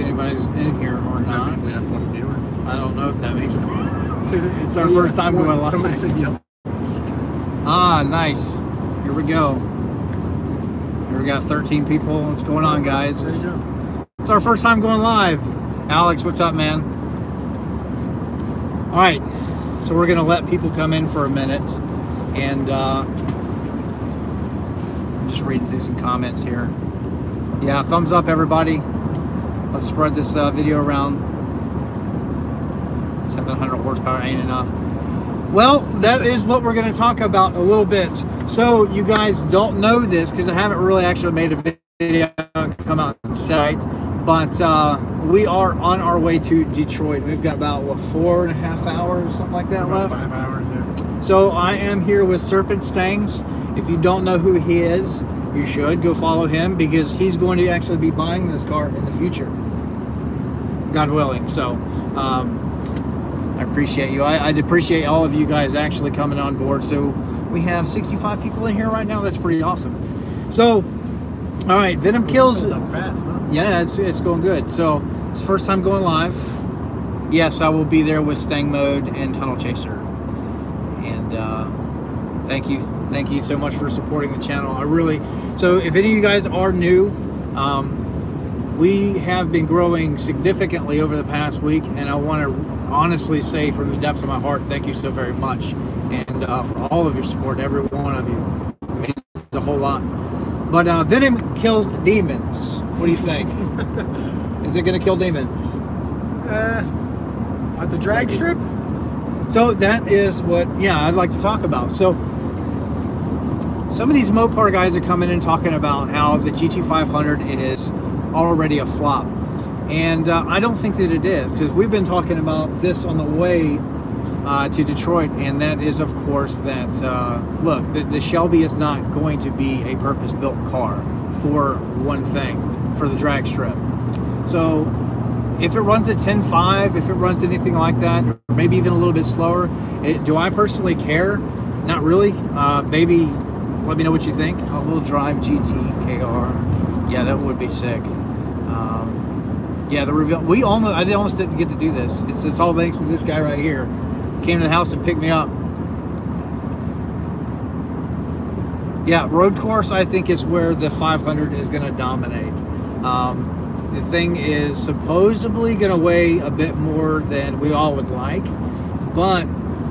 anybody's in here or not. We have one viewer. I don't know if that means it's our first time going live. Somebody said yep. Ah, nice. Here we go. Here we got 13 people. What's going on, guys? It's our first time going live. Alex, what's up, man? All right, so we're gonna let people come in for a minute, and I'm just reading through some comments here. Yeah, thumbs up, everybody. Let's spread this video around. 700 horsepower ain't enough. Well, that is what we're going to talk about a little bit. So you guys don't know this because I haven't really actually made a video come out on site, but we are on our way to Detroit. We've got about, what, 4.5 hours, something like that left? 5 hours, yeah. So I am here with Serpent Stangs. If you don't know who he is, you should go follow him because he's going to actually be buying this car in the future, God willing. So I appreciate you. I'd appreciate all of you guys actually coming on board. So we have 65 people in here right now. That's pretty awesome. So, all right, Venom kills. Fast, huh? Yeah, it's going good. So it's the first time going live. Yes, I will be there with Stang Mode and Tunnel Chaser. And thank you so much for supporting the channel. So if any of you guys are new, we have been growing significantly over the past week, and I want to honestly say from the depths of my heart, thank you so very much, and for all of your support, every one of you. It means a whole lot. But Venom kills demons. What do you think? Is it going to kill demons? At the drag strip? So that is what, yeah, I'd like to talk about. So some of these Mopar guys are coming in talking about how the GT500 is already a flop. And I don't think that it is, because we've been talking about this on the way to Detroit, and that is, of course, that, look, the Shelby is not going to be a purpose-built car for one thing, for the drag strip. So if it runs at 10.5, if it runs anything like that, or maybe even a little bit slower, do I personally care? Not really. Maybe let me know what you think. All-wheel drive GT KR. Yeah, that would be sick. Yeah, the reveal. I almost didn't get to do this. It's all thanks to this guy right here. Came to the house and picked me up. Yeah, road course I think is where the 500 is going to dominate. The thing is supposedly going to weigh a bit more than we all would like, but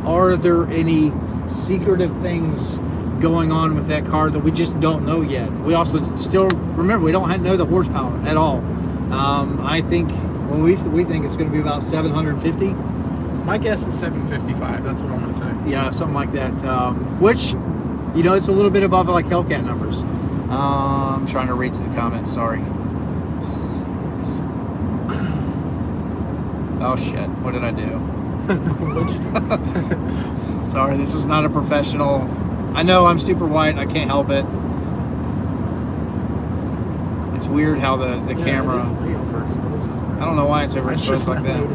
are there any secretive things going on with that car that we just don't know yet? We also still remember we don't know the horsepower at all. I think we think it's going to be about 750. My guess is 755. That's what I'm going to say. Yeah, something like that. Which, you know, it's a little bit above like Hellcat numbers. I'm trying to read the comments. Sorry. Oh shit! What did I do? Sorry, this is not a professional. I know I'm super white. I can't help it. It's weird how the camera. I don't know why it's overexposed like that.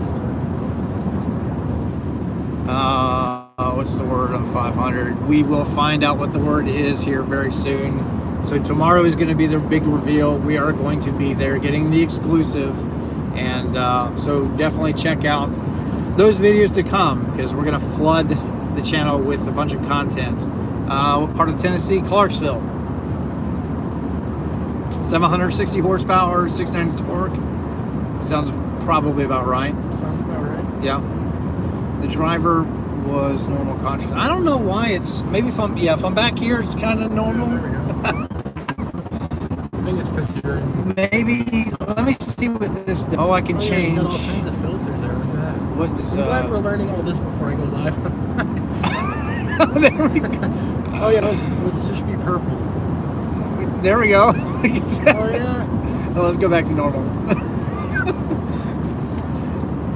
What's the word on 500? We will find out what the word is here very soon. So tomorrow is going to be the big reveal. We are going to be there getting the exclusive, and so definitely check out those videos to come, because we're going to flood the channel with a bunch of content. What part of Tennessee? Clarksville. 760 horsepower, 690 torque. Sounds probably about right. Sounds about right. Yeah. The driver was normal contrast. I don't know why it's, maybe if I'm back here, it's kind of normal. Yeah, there we go. I think it's because you're in... Maybe, let me see what this, oh, I can change. You got all kinds of filters there, look at that. What is, I'm glad we're learning all this before I go live. There we go. Oh yeah, let's just be purple. There we go. Oh yeah. Well, let's go back to normal.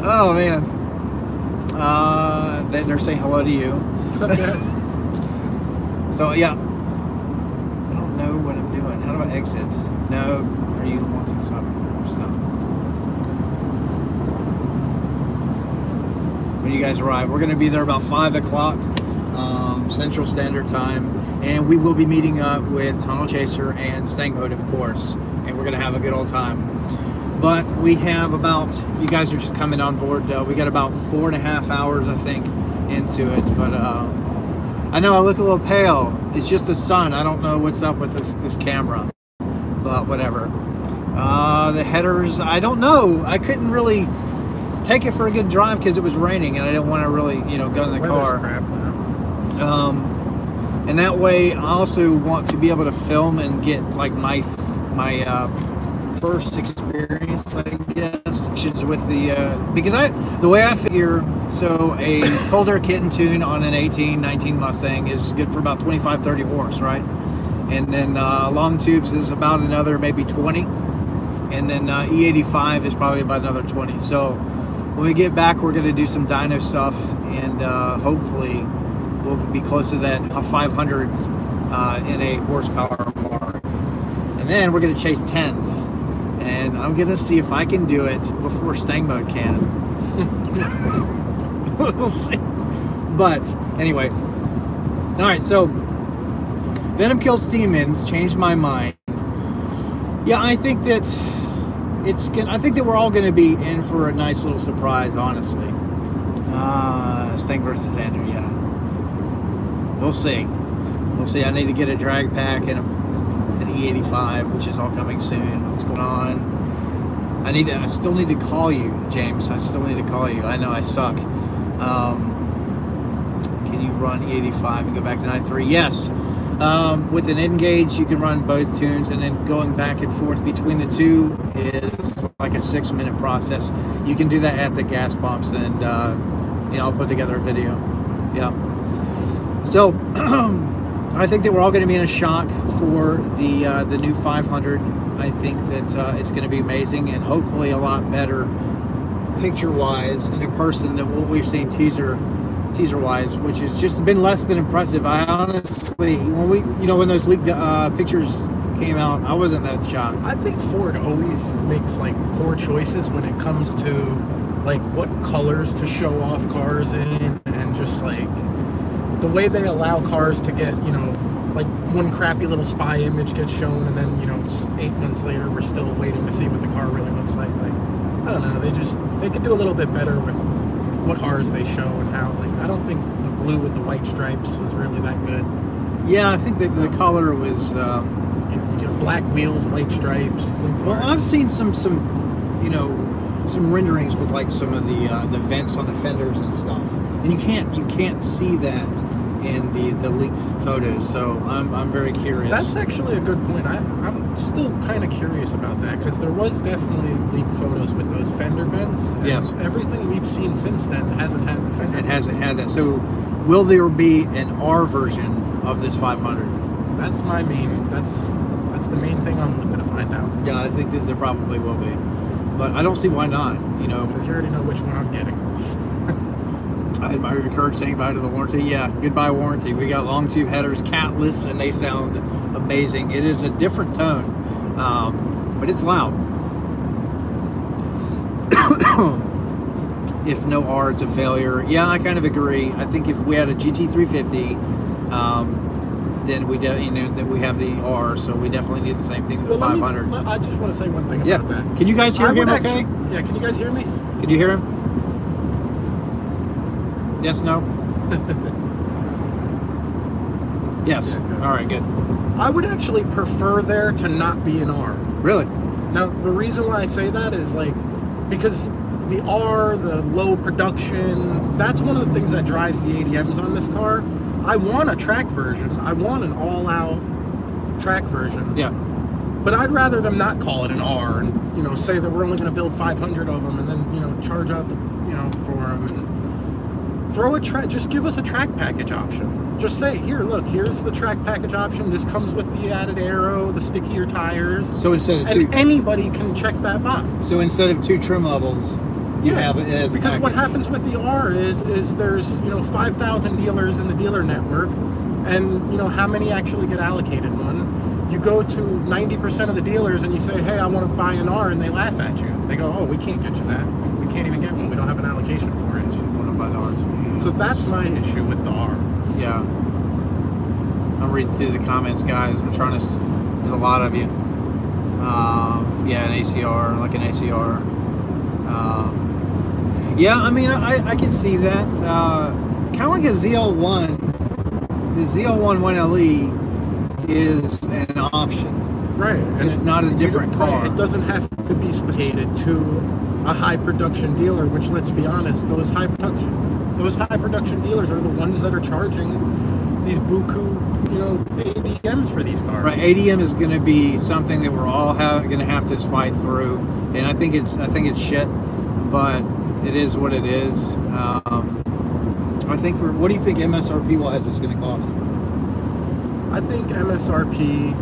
Oh man. Then they're saying hello to you. What's up, guys? So yeah. I don't know what I'm doing. How do I exit? No. Are you wanting to stop? Stop. When you guys arrive, we're going to be there about 5 o'clock Central Standard Time, and we will be meeting up with Tunnel Chaser and Stang Mode, of course, and we're going to have a good old time. But we have about, you guys are just coming on board, we got about 4.5 hours, I think, into it. But I know I look a little pale. It's just the sun. I don't know what's up with this camera, but whatever. The headers, I don't know. I couldn't really take it for a good drive because it was raining and I didn't want to really, you know, go in the car. Crap now. And that way I also want to be able to film and get like my first experience, I guess, with the because the way I figure, so a cold air kit and tune on an 19 Mustang is good for about 25-30 horse, right? And then long tubes is about another maybe 20, and then E85 is probably about another 20. So when we get back, we're going to do some dyno stuff, and hopefully we'll be close to that 500 in a horsepower mark. And then we're going to chase 10s. And I'm going to see if I can do it before Stang Mode can. We'll see. But anyway. Alright, so Venom Kills Demons changed my mind. Yeah, I think that I think that we're all going to be in for a nice little surprise, honestly. Stang versus Andrew, yeah. We'll see. We'll see. I need to get a drag pack and an E85, which is all coming soon. What's going on? I still need to call you, James. I still need to call you. I know I suck. Can you run E85 and go back to 9.3? Yes. With an N-Gauge, you can run both tunes, and then going back and forth between the two is like a 6-minute process. You can do that at the gas pumps, and you know, I'll put together a video. Yeah. So I think that we're all going to be in a shock for the new 500. I think that it's going to be amazing and hopefully a lot better picture-wise and in person than what we've seen teaser-wise, which has just been less than impressive. I honestly, when those leaked pictures came out, I wasn't that shocked. I think Ford always makes like poor choices when it comes to like what colors to show off cars in, and just like the way they allow cars to get, you know, like one crappy little spy image gets shown, and then, you know, 8 months later we're still waiting to see what the car really looks like. Like, I don't know, they could do a little bit better with what cars they show and how. Like, I don't think the blue with the white stripes was really that good. Yeah, I think that the color was you know, black wheels, white stripes, blue cars. Well, I've seen some you know, some renderings with like some of the vents on the fenders and stuff, and you can't see that in the leaked photos. So I'm very curious. That's actually a good point. I'm still kind of curious about that, because there was definitely leaked photos with those fender vents. And yes. Everything we've seen since then hasn't had the fender. It hasn't had that. So will there be an R version of this 500? That's my main. That's the main thing I'm looking to find out. Yeah, I think that there probably will be, but I don't see why not. You know, because you already know which one I'm getting. I admire your courage saying bye to the warranty. Yeah, goodbye warranty. We got long tube headers, catless, and they sound amazing. It is a different tone, but it's loud. If no R, it's a failure. Yeah, I kind of agree. I think if we had a GT350, then we that we have the R, so we definitely need the same thing with the 500. I just want to say one thing about that. Can you guys hear him okay? Yeah, can you guys hear me? Can you hear him? Yes, no? Yes. Yeah, all right, good. I would actually prefer there to not be an R. Really? Now, the reason why I say that is like, because the R, the low production, that's one of the things that drives the ADMs on this car. I want a track version. I want an all-out track version. Yeah. But I'd rather them not call it an R and, you know, say that we're only going to build 500 of them, and then, you know, charge out the, you know, for them, and throw a track. Just give us a track package option. Just say, here, look, here's the track package option. This comes with the added aero, the stickier tires. So instead of anybody can check that box. So instead of 2 trim levels, you have it as a because package. What happens with the R is there's, you know, 5,000 dealers in the dealer network, and, you know, how many actually get allocated one? You go to 90% of the dealers and you say, hey, I want to buy an R, and they laugh at you. They go, oh, we can't get you that. We can't even get one. We don't have an allocation for it. You want to buy the R's. So that's my issue with the R. Yeah. I'm reading through the comments, guys. I'm trying to... There's a lot of you. Yeah, an ACR, like an ACR. Yeah, I mean, I can see that. Kind of like a ZL1. The ZL1 1LE is an option. Right. And it's not a different car. It doesn't have to be specified to a high production dealer, which, let's be honest, those high production dealers are the ones that are charging these buku, you know, ADMs for these cars. Right. ADM is going to be something that we're all going to have to fight through, and I think it's shit, but it is what it is. I think what do you think MSRP wise is going to cost? I think MSRP,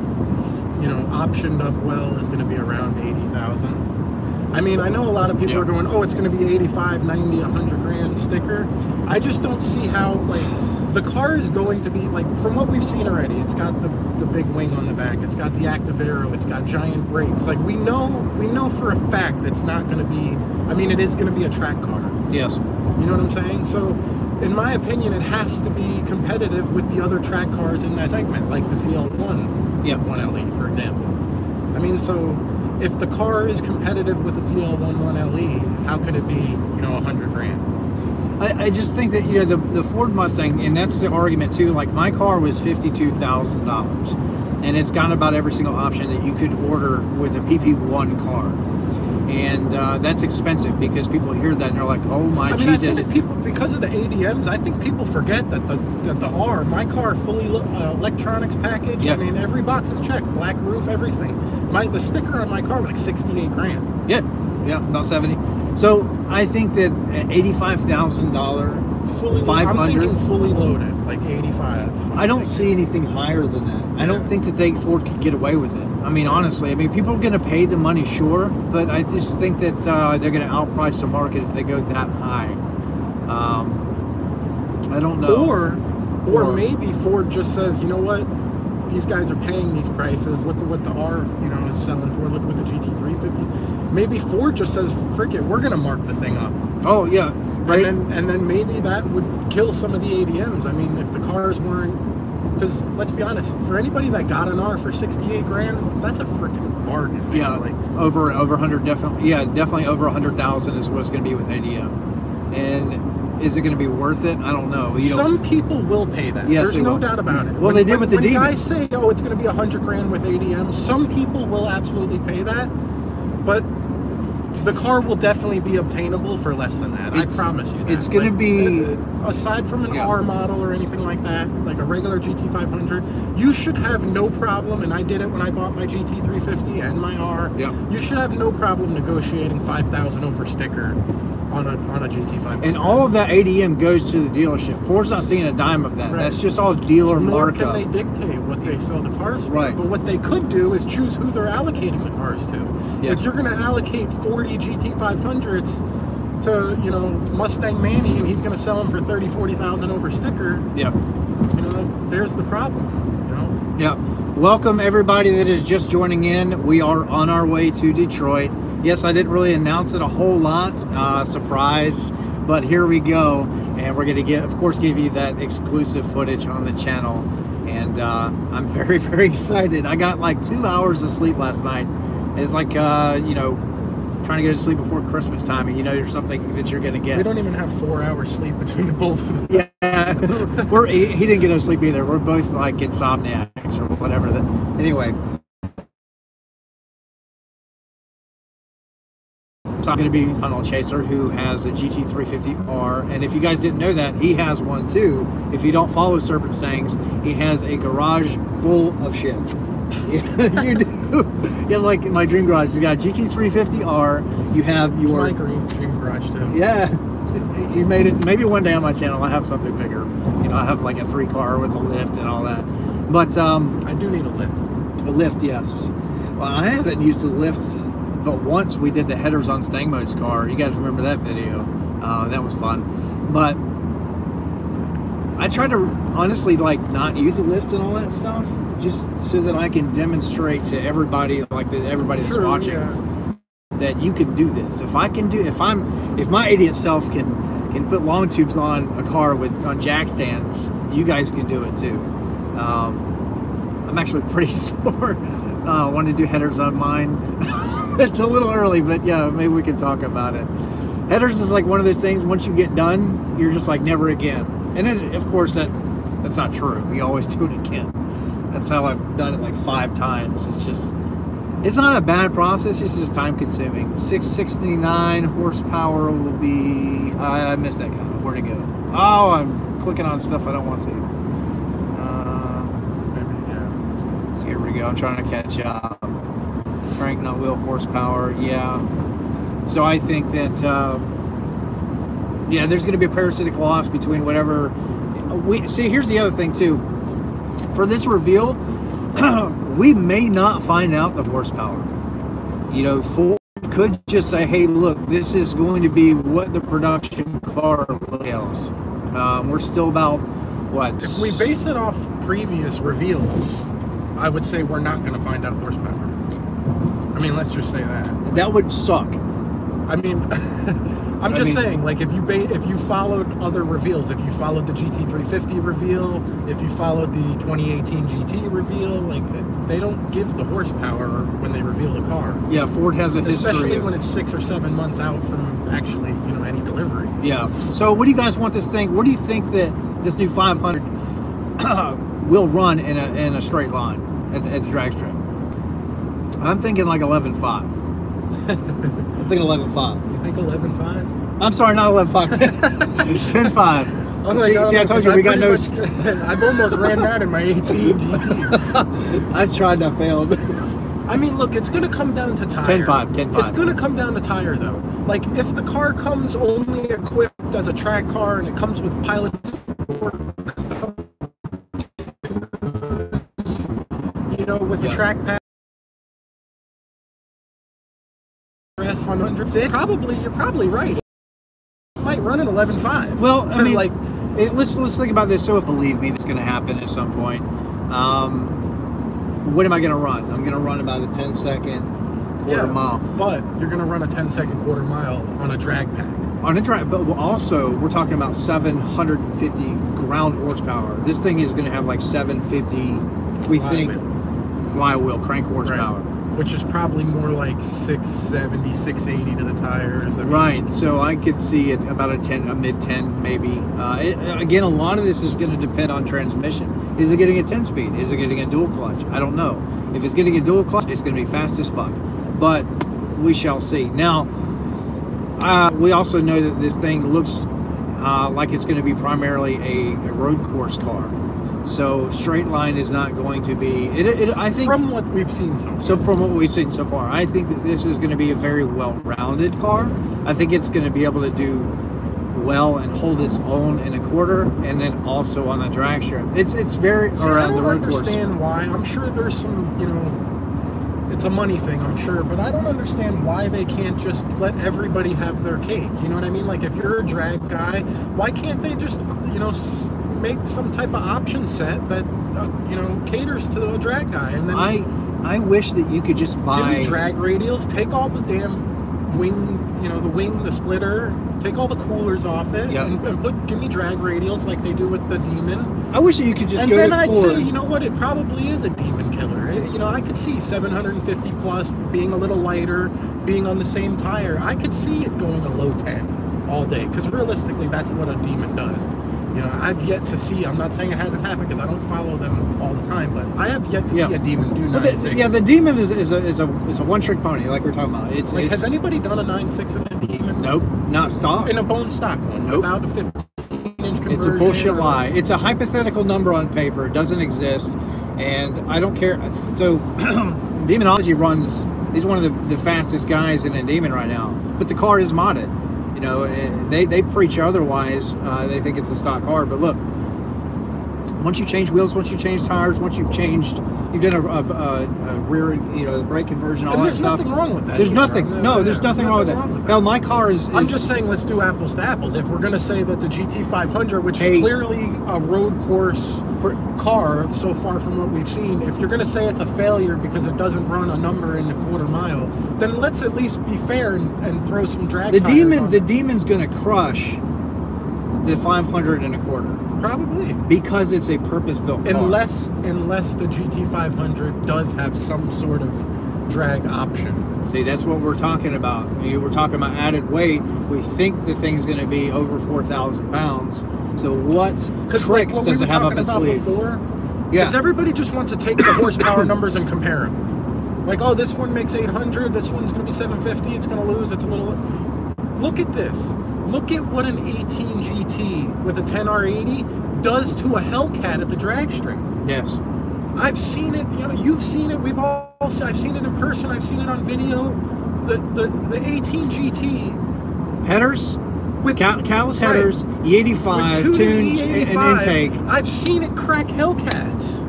you know, optioned up well, is going to be around 80,000. I mean, I know a lot of people are going, oh, it's going to be 85, 90, 100 grand sticker. I just don't see how, like, the car is going to be, like, from what we've seen already, it's got the big wing on the back, it's got the active aero, it's got giant brakes. Like, we know for a fact it's not going to be, I mean, it is going to be a track car. Yes. You know what I'm saying? So, in my opinion, it has to be competitive with the other track cars in that segment, like the ZL1 1LE, for example. I mean, so if the car is competitive with the ZL1 1LE, how could it be, you know, 100 grand? I just think that, you know, the Ford Mustang, and that's the argument too, like my car was $52,000, and it's got about every single option that you could order with a PP1 car. And that's expensive because people hear that and they're like, "Oh my Jesus!" I think people, because of the ADMs, I think people forget that my car fully electronics package. Yep. I mean, every box is checked, black roof, everything. The sticker on my car was like 68 grand. Yeah, about 70. So I think that $85,000 fully, 500. I'm thinking fully loaded, like 85. I don't see anything higher than that. I don't think that Ford could get away with it. I mean, honestly, I mean, people are going to pay the money, sure, but I just think that they're going to outprice the market if they go that high. I don't know. Or maybe Ford just says, you know what? These guys are paying these prices. Look at what the R, you know, is selling for. Look at what the GT350. Maybe Ford just says, frick it, we're going to mark the thing up. Oh, yeah. Right. And then maybe that would kill some of the ADMs. I mean, if the cars weren't, because let's be honest, for anybody that got an R for 68 grand, that's a freaking bargain. Man. Yeah, like over 100, definitely. Yeah, definitely over 100,000 is what it's going to be with ADM. And is it going to be worth it? I don't know. Some people will pay that. Yes, there's no doubt about it. Well, they did with the Demon. When guys say, oh, it's going to be 100 grand with ADM, some people will absolutely pay that, but the car will definitely be obtainable for less than that. I promise you that. It's going to be... aside from an R model or anything like that, like a regular GT500, you should have no problem, and I did it when I bought my GT350 and my R, you should have no problem negotiating $5,000 over sticker on a GT500. And all of that ADM goes to the dealership. Ford's not seeing a dime of that. Right. That's just all dealer markup. Nor can they dictate what they sell the cars for. Right. But what they could do is choose who they're allocating the cars to. Yes. If you're going to allocate 40 GT500s to, you know, Mustang Manny, and he's going to sell them for 30, 40,000 over sticker, you know, there's the problem, you know? Yeah. Welcome everybody that is just joining in. We are on our way to Detroit. Yes, I didn't really announce it a whole lot, surprise, but here we go, and we're going to of course give you that exclusive footage on the channel, and I'm very, very excited. I got like 2 hours of sleep last night. It's like, you know, trying to go to sleep before Christmas time, and you know there's something that you're going to get. We don't even have 4 hours sleep between the both of them. Yeah, he didn't get no sleep either. We're both like insomniacs or whatever. Anyway. I'm going to be Tunnel Chaser, who has a GT350R, and if you guys didn't know that, he has one too. If you don't follow Serpent Sayings, he has a garage full of shit. You do. You have like my dream garage. You got GT350R. You have your... It's my dream garage too. Yeah. You made it. Maybe one day on my channel I'll have something bigger. You know, I have like a 3-car with a lift and all that. But I do need a lift. A lift, yes. Well, I haven't used a lift, but once we did the headers on Stang Mode's car. You guys remember that video? That was fun. But I try to honestly like not use a lift and all that stuff, just so that I can demonstrate to everybody, like everybody that's watching, that you can do this. If my idiot self can put long tubes on a car on jack stands, you guys can do it too. I'm actually pretty sore Want to do headers on mine. It's a little early, but yeah, maybe we can talk about it. Headers is like one of those things, once you get done, you're just like, never again. And then, of course, that's not true. We always do it again. That's how I've done it like 5 times. It's just, it's not a bad process, it's just time consuming. 669 horsepower will be, I missed that kind of, where'd it go? Oh, I'm clicking on stuff I don't want to. Maybe, yeah. Here we go, I'm trying to catch up. Crank, not wheel, horsepower, yeah. So I think that, yeah, there's going to be a parasitic loss between whatever. See, here's the other thing too. For this reveal, we may not find out the horsepower. You know, Ford could just say, "Hey, look, this is going to be what the production car entails." We're still about what? If we base it off previous reveals, I would say we're not going to find out the horsepower. I mean, let's just say that. That would suck. I mean, I'm just saying, like, if you followed other reveals, if you followed the GT350 reveal, if you followed the 2018 GT reveal, like, they don't give the horsepower when they reveal a car. Yeah, Ford has a history. Especially when it's 6 or 7 months out from actually, you know, any deliveries. Yeah. So what do you guys want this thing? What do you think that this new 500 will run in a straight line at the drag strip? I'm thinking like 11.5. I'm thinking 11.5. You think 11.5? I'm sorry, not 11.5. 10.5. Oh see, I told you we got no. I've almost ran that in my 18 GT. I tried, I failed. I mean, look, it's going to come down to tire. 10.5. It's going to come down to tire, though. Like, if the car comes only equipped as a track car and it comes with pilot support, you know, with a track pad. 100, you're probably right. It might run at 11.5. Well, I mean, like, let's think about this. So, if believe me, it's going to happen at some point. What am I going to run? I'm going to run about a 10-second quarter mile. But you're going to run a 10-second quarter mile on a drag pack. On a drag, but also we're talking about 750 ground horsepower. This thing is going to have like 750. We think flywheel crank horsepower. Right. Which is probably more like 670, 680 to the tires. I mean, right, so I could see it about a mid 10 maybe. Again, a lot of this is going to depend on transmission. Is it getting a 10-speed? Is it getting a dual clutch? I don't know. If it's getting a dual clutch, it's going to be fast as fuck. But we shall see. Now, we also know that this thing looks like it's going to be primarily a road course car. So straight line is not going to be. I think from what we've seen so far. So from what we've seen so far, I think that this is going to be a very well-rounded car. I think it's going to be able to do well and hold its own in a quarter, and then also on the drag strip. It's very around the road course. I don't understand why. I'm sure there's some, you know, it's a money thing, I'm sure, but I don't understand why they can't just let everybody have their cake. You know what I mean? Like, if you're a drag guy, why can't they just, you know, make some type of option set that you know, caters to the drag guy? And then I wish that you could just buy, give me drag radials, take all the damn wing, you know, the wing, the splitter, take all the coolers off it, and give me drag radials like they do with the Demon. I wish that you could just and go then to I'd Ford. say, you know what, it probably is a Demon killer. You know, I could see 750 plus being a little lighter, being on the same tire. I could see it going a low 10 all day, because realistically that's what a Demon does. You know, I've yet to see, I'm not saying it hasn't happened because I don't follow them all the time, but I have yet to see a Demon do 9.6. Yeah, the Demon is a one-trick pony, like we're talking about. It's has anybody done a 9.6 in a Demon? Nope, not stock. In a bone stock one, without a 15-inch conversion? It's a bullshit lie. It's a hypothetical number on paper. It doesn't exist, and I don't care. So, Demonology runs, he's one of the fastest guys in a Demon right now, but the car is modded. You know, they preach otherwise. They think it's a stock car, but look, once you change wheels, once you change tires, once you've done a rear, you know, brake conversion, all that stuff. There's nothing wrong with that. There's nothing. No, there's nothing wrong with that. Now, my car is. I'm just saying, let's do apples to apples. If we're going to say that the GT500, which is clearly a road course car so far from what we've seen, if you're going to say it's a failure because it doesn't run a number in a quarter mile, then let's at least be fair and throw some drag. The Demon's going to crush the 500 and a quarter. Probably. Because it's a purpose-built car. Unless the GT500 does have some sort of drag option. See, that's what we're talking about. We're talking about added weight. We think the thing's going to be over 4,000 pounds. So what tricks does it have up its sleeve? Because everybody just wants to take the horsepower numbers and compare them. Like, oh, this one makes 800, this one's going to be 750, it's going to lose, it's a little... Look at this. Look at what an 18 GT with a 10R80 does to a Hellcat at the drag strip. Yes. I've seen it, you know, you've seen it, I've seen it in person, I've seen it on video. The 18 GT headers with callous headers, E85 tuned and intake. I've seen it crack Hellcats.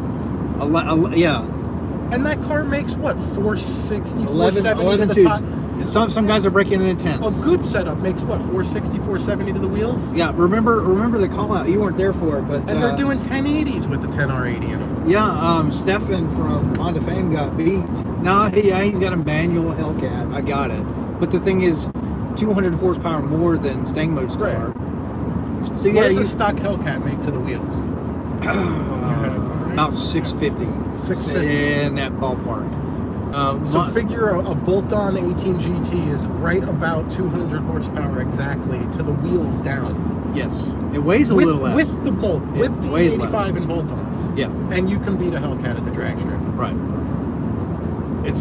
Yeah. And that car makes what, 460, 470 to the top? Some guys are breaking in the tens. A good setup makes what, 460, 470 to the wheels? Yeah, remember the call out. You weren't there for it, but and they're doing 1080s with the 10R80 in them. Yeah, Stefan from Honda Fame got beat. No, he's got a manual Hellcat. I got it. But the thing is, 200 horsepower more than Stang Mode's car. Right. So what does a stock Hellcat make to the wheels? About 650. 650 in that ballpark. So figure a bolt-on 18 GT is right about 200 horsepower exactly to the wheels down. Yes, it weighs a little less with the bolt, with the 85 and bolt-ons. Yeah, and you can beat a Hellcat at the drag strip. Right. You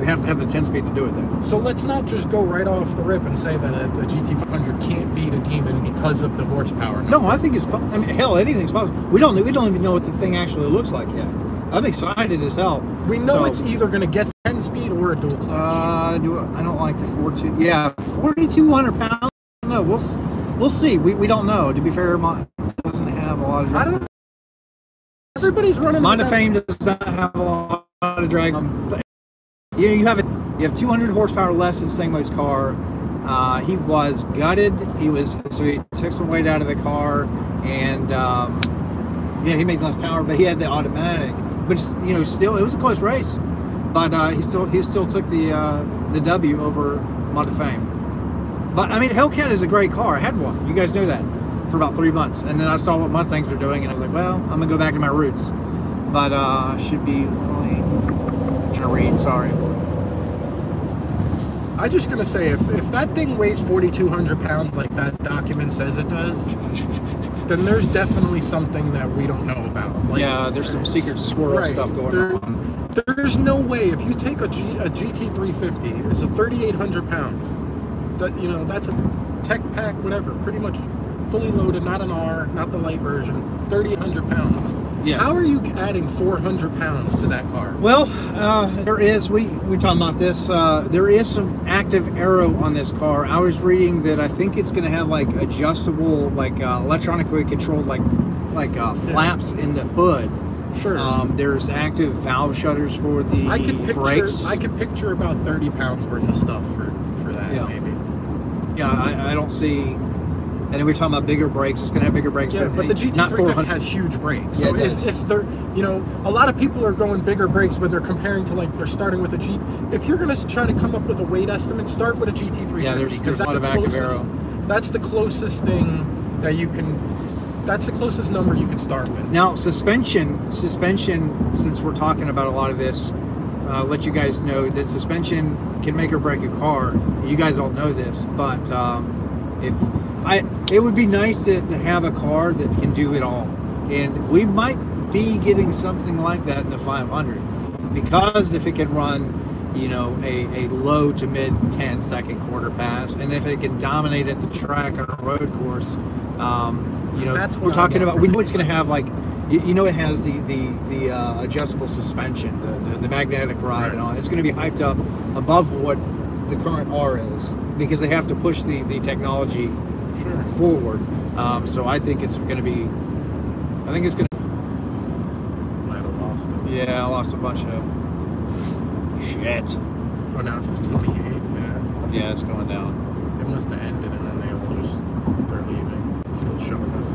have to have the 10-speed to do it though. So let's not just go right off the rip and say that a GT500 can't beat a Demon because of the horsepower number. No, I think it's. I mean, hell, anything's possible. We don't even know what the thing actually looks like yet. I'm excited as hell. We know it's either going to get 10-speed or a dual clutch. I don't like the 42. Yeah, 4,200 pounds. No, we'll see. We don't know. To be fair, mine doesn't have a lot of. I don't. Everybody's running. Honda Fame does not have a lot of drag. But you have 200 horsepower less than Stang Mode's car. He was gutted. So he took some weight out of the car, and he made less power, but he had the automatic. But still, it was a close race. But he still took the W over Honda Fame. But I mean, Hellcat is a great car. I had one. You guys know that for about 3 months, and then I saw what Mustangs were doing, and I was like, well, I'm gonna go back to my roots. But should be really trying to read. Sorry. I'm just gonna say, if that thing weighs 4,200 pounds like that document says it does, then there's definitely something that we don't know about. Like, yeah, there's some secret squirrel stuff going on. There's no way, if you take a GT350, it's a 3,800 pounds. That's a tech pack, whatever, pretty much fully loaded, not an R, not the light version, 3,800 pounds. Yeah. How are you adding 400 pounds to that car? Well, there is, we're talking about this, there is some active aero on this car. I was reading that I think it's going to have like adjustable, like electronically controlled, like flaps in the hood. Sure. There's active valve shutters for the brakes. I could picture about 30 pounds worth of stuff for that, maybe. Yeah, I don't see. And then we're talking about bigger brakes. It's going to have bigger brakes. Yeah, but the GT350 has huge brakes. So if they're, a lot of people are going bigger brakes, but they're comparing to they're starting with a Jeep. If you're going to try to come up with a weight estimate, start with a GT350. Yeah, there's a lot of active aero. That's the closest thing that you can. That's the closest number you can start with. Now, suspension. Since we're talking about a lot of this, I'll let you guys know that suspension can make or break a car. You guys all know this, but it would be nice to have a car that can do it all, and we might be getting something like that in the 500, because if it can run, a low to mid 10-second quarter pass, and if it can dominate at the track on a road course, that's what we're talking about. We know it's going to have it has the adjustable suspension, the magnetic ride, and all. It's going to be hyped up above what the current R is, because they have to push the technology forward. So I think it's going to be. I think it's going to. Might have lost it. Yeah, I lost a bunch of shit. Oh, now it says 28. Yeah. Yeah, it's going down. It must have ended, and then they're leaving. Still showing us.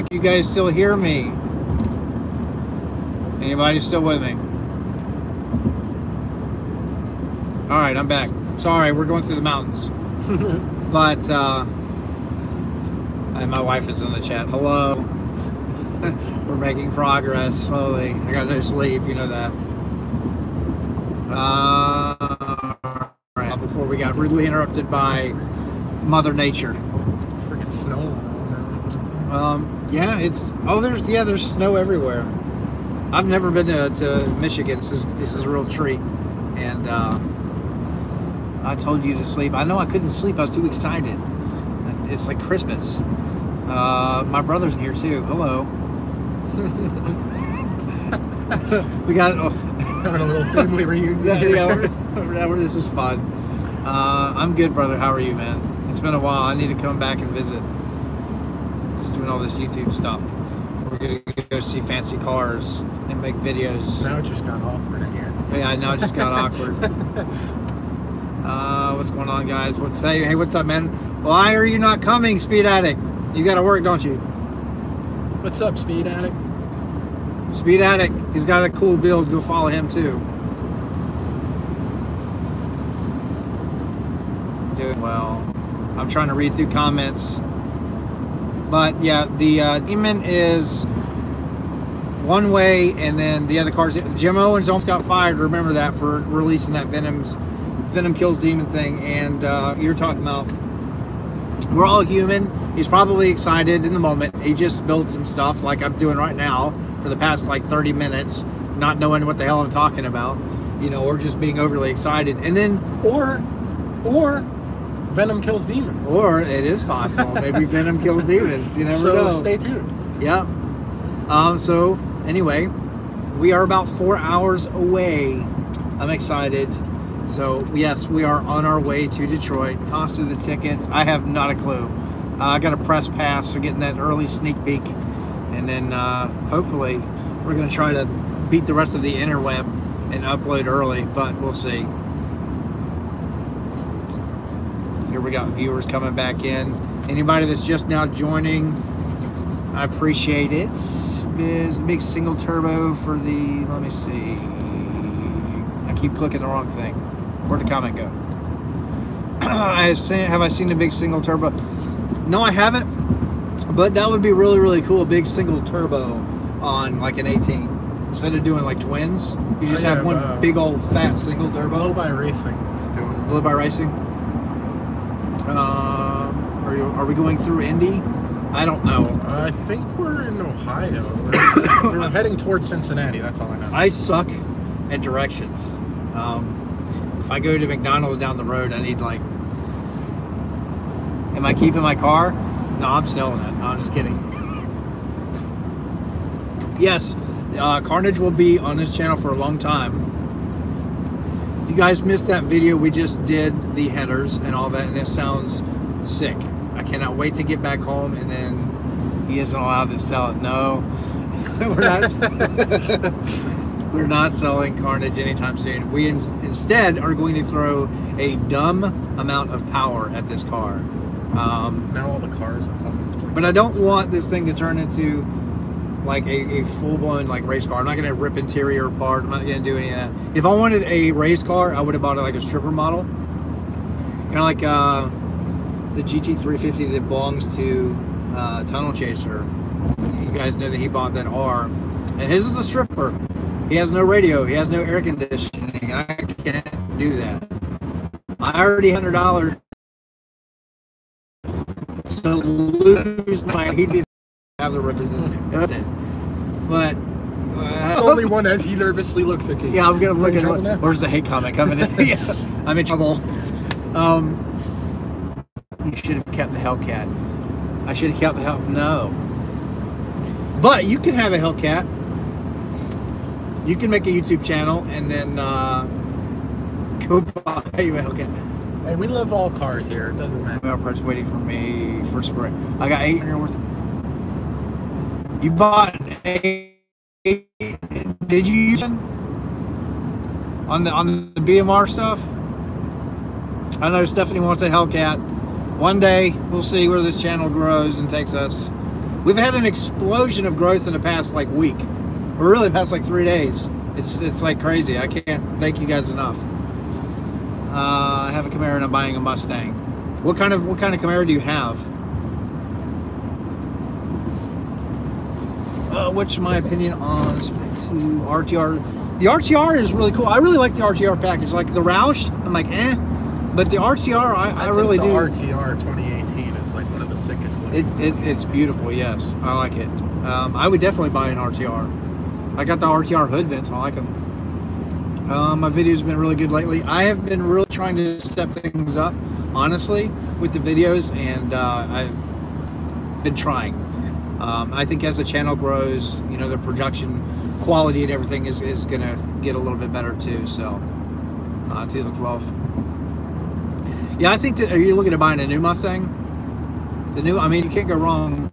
Can you guys still hear me? Anybody still with me? All right, I'm back. Sorry, we're going through the mountains. But and my wife is in the chat. Hello. We're making progress slowly. I got no sleep, you know that. Right, before we got rudely interrupted by Mother Nature. Freaking snow. Yeah, there's snow everywhere. I've never been to Michigan. This is a real treat. And I told you to sleep. I know I couldn't sleep. I was too excited. It's like Christmas. My brother's in here too. Hello. We got having a little family reunion. This is fun. I'm good, brother. How are you, man? It's been a while. I need to come back and visit. Just doing all this YouTube stuff. We're gonna go see fancy cars and make videos. Now it just got awkward in here. Yeah, I know it just got awkward. What's going on, guys? Hey, what's up, man? Why are you not coming, Speed Addict? You got to work, don't you? What's up, Speed Addict? Speed Addict, he's got a cool build. Go follow him too. Doing well. I'm trying to read through comments. But yeah, the Demon is one way, and then the other cars. Jim Owens almost got fired. Remember that, for releasing that Venom kills Demon thing. And you're talking about, we're all human. He's probably excited in the moment. He just built some stuff like I'm doing right now for the past like 30 minutes, not knowing what the hell I'm talking about, you know, or just being overly excited. And then, or Venom kills demons. Or it is possible. Maybe Venom kills demons. You never know. So stay tuned. Yeah. So anyway, we are about 4 hours away. I'm excited. So yes, we are on our way to Detroit. Cost of the tickets, I have not a clue. I got a press pass, so getting that early sneak peek, and then hopefully we're going to try to beat the rest of the interweb and upload early, but we'll see. Here we got viewers coming back in. Anybody that's just now joining, I appreciate it. Is big single turbo for the, let me see. I keep clicking the wrong thing. Where'd the comment go? Have I seen a big single turbo? No, I haven't. But that would be really, really cool. A big single turbo on like an 18. Instead of doing like twins, you just have one big old fat single turbo. Blow by Racing is doing. Blow by Racing. Are we going through Indy? I don't know. I think we're in Ohio. We're heading towards Cincinnati. That's all I know. I suck at directions. If I go to McDonald's down the road, I need like. Am I keeping my car? No, I'm selling it. No, I'm just kidding. Yes, Carnage will be on this channel for a long time. If you guys missed that video, we just did the headers and all that, and it sounds sick. I cannot wait to get back home, and then he isn't allowed to sell it. No, we're not. We're not selling Carnage anytime soon. We instead are going to throw a dumb amount of power at this car. Now all the cars are coming. But I don't want this thing to turn into like a full-blown like race car. I'm not going to rip interior apart. I'm not going to do any of that. If I wanted a race car, I would have bought it like a stripper model. Kind of like the GT350 that belongs to Tunnel Chaser. You guys know that he bought that R. And his is a stripper. He has no radio. He has no air conditioning. I can't do that. I already $100 to lose my. He didn't have the representative. That's it. But only one as he nervously looks at you. Yeah, I'm gonna look at it. Where's the hate comment coming in? Yeah, I'm in trouble. You should have kept the Hellcat. I should have kept the Hell. No. But you can have a Hellcat. You can make a YouTube channel and then go buy you a Hellcat. Hey, we love all cars here. It doesn't matter. Well, parts waiting for me for spray. I got 8 here worth. You bought a? Did you use it on the BMR stuff? I know Stephanie wants a Hellcat. One day we'll see where this channel grows and takes us. We've had an explosion of growth in the past like week, or really the past like 3 days. It's like crazy. I can't thank you guys enough. I have a Camaro and I'm buying a Mustang. What kind of Camaro do you have? What's my opinion on Spec 2 RTR? The RTR is really cool. I really like the RTR package. Like the Roush, I'm like, eh. But the RTR, I really do. The RTR 2018 is like one of the sickest looking. It's beautiful, yes. I like it. I would definitely buy an RTR. I got the RTR hood vents. I like them. My video's been really good lately. I have been really trying to step things up, honestly, with the videos, and I've been trying. I think as the channel grows, you know, the production quality and everything is going to get a little bit better too. So, 2012. Yeah, I think that. Are you looking at buying a new Mustang? The new, I mean, you can't go wrong.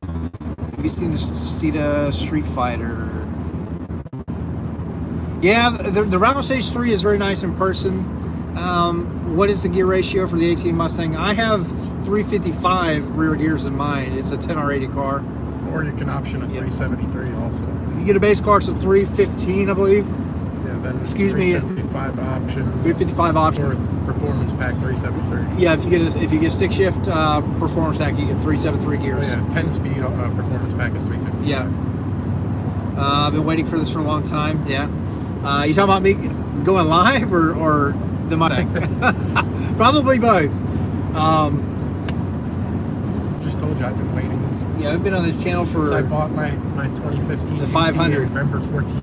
Have you seen the Street Fighter? Yeah, the Roush Stage 3 is very nice in person. What is the gear ratio for the 18 Mustang? I have 355 rear gears in mine. It's a 10R80 car. Or you can option a 373 also. You get a base car, it's a 315, I believe. Yeah, then excuse me, 355 option. 355 option. Or performance pack 373. Yeah, if you get stick shift performance pack, you get 373 gears. Oh, yeah, 10-speed performance pack is 350. Yeah. I've been waiting for this for a long time. Yeah. You talking about me going live or the Mustang? Probably both. Just told you I've been waiting. Yeah, I've been on this channel since I bought my 2015 the 500 November 14.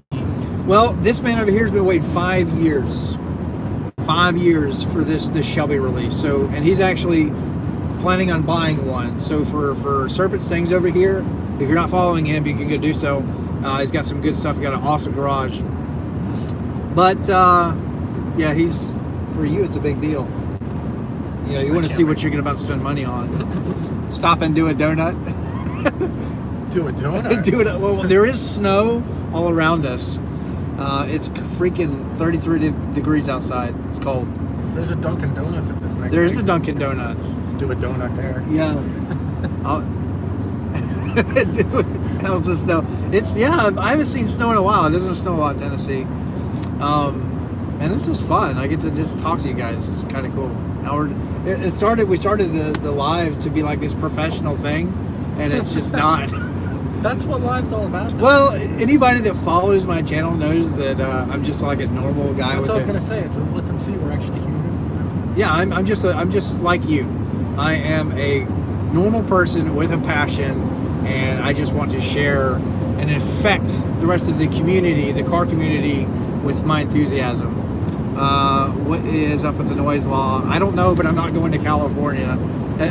Well, this man over here has been waiting 5 years. 5 years for this Shelby release. So, and he's actually planning on buying one. So for Serpent Stings over here, if you're not following him, you can go do so. He's got some good stuff. He's got an awesome garage. But yeah, for you, it's a big deal. You know, you want to see what you're going to about to spend money on. Stop and do a donut. Do a donut? Well, there is snow all around us. It's freaking 33 degrees outside. It's cold. There's a Dunkin' Donuts at this next. There is a Dunkin' Donuts. Do a donut there. Yeah. How's the snow? I haven't seen snow in a while. It doesn't snow a lot in Tennessee. And this is fun. I get to just talk to you guys. It's kind of cool. Now we started the live to be like this professional thing, and it's just not. That's what live's all about. Well, anybody that follows my channel knows that I'm just like a normal guy. That's what I was gonna say. It's to let them see we're actually humans. You know? Yeah, I'm just like you. I am a normal person with a passion, and I just want to share and infect the rest of the community, the car community, with my enthusiasm. What is up with the noise law? I don't know, but I'm not going to California.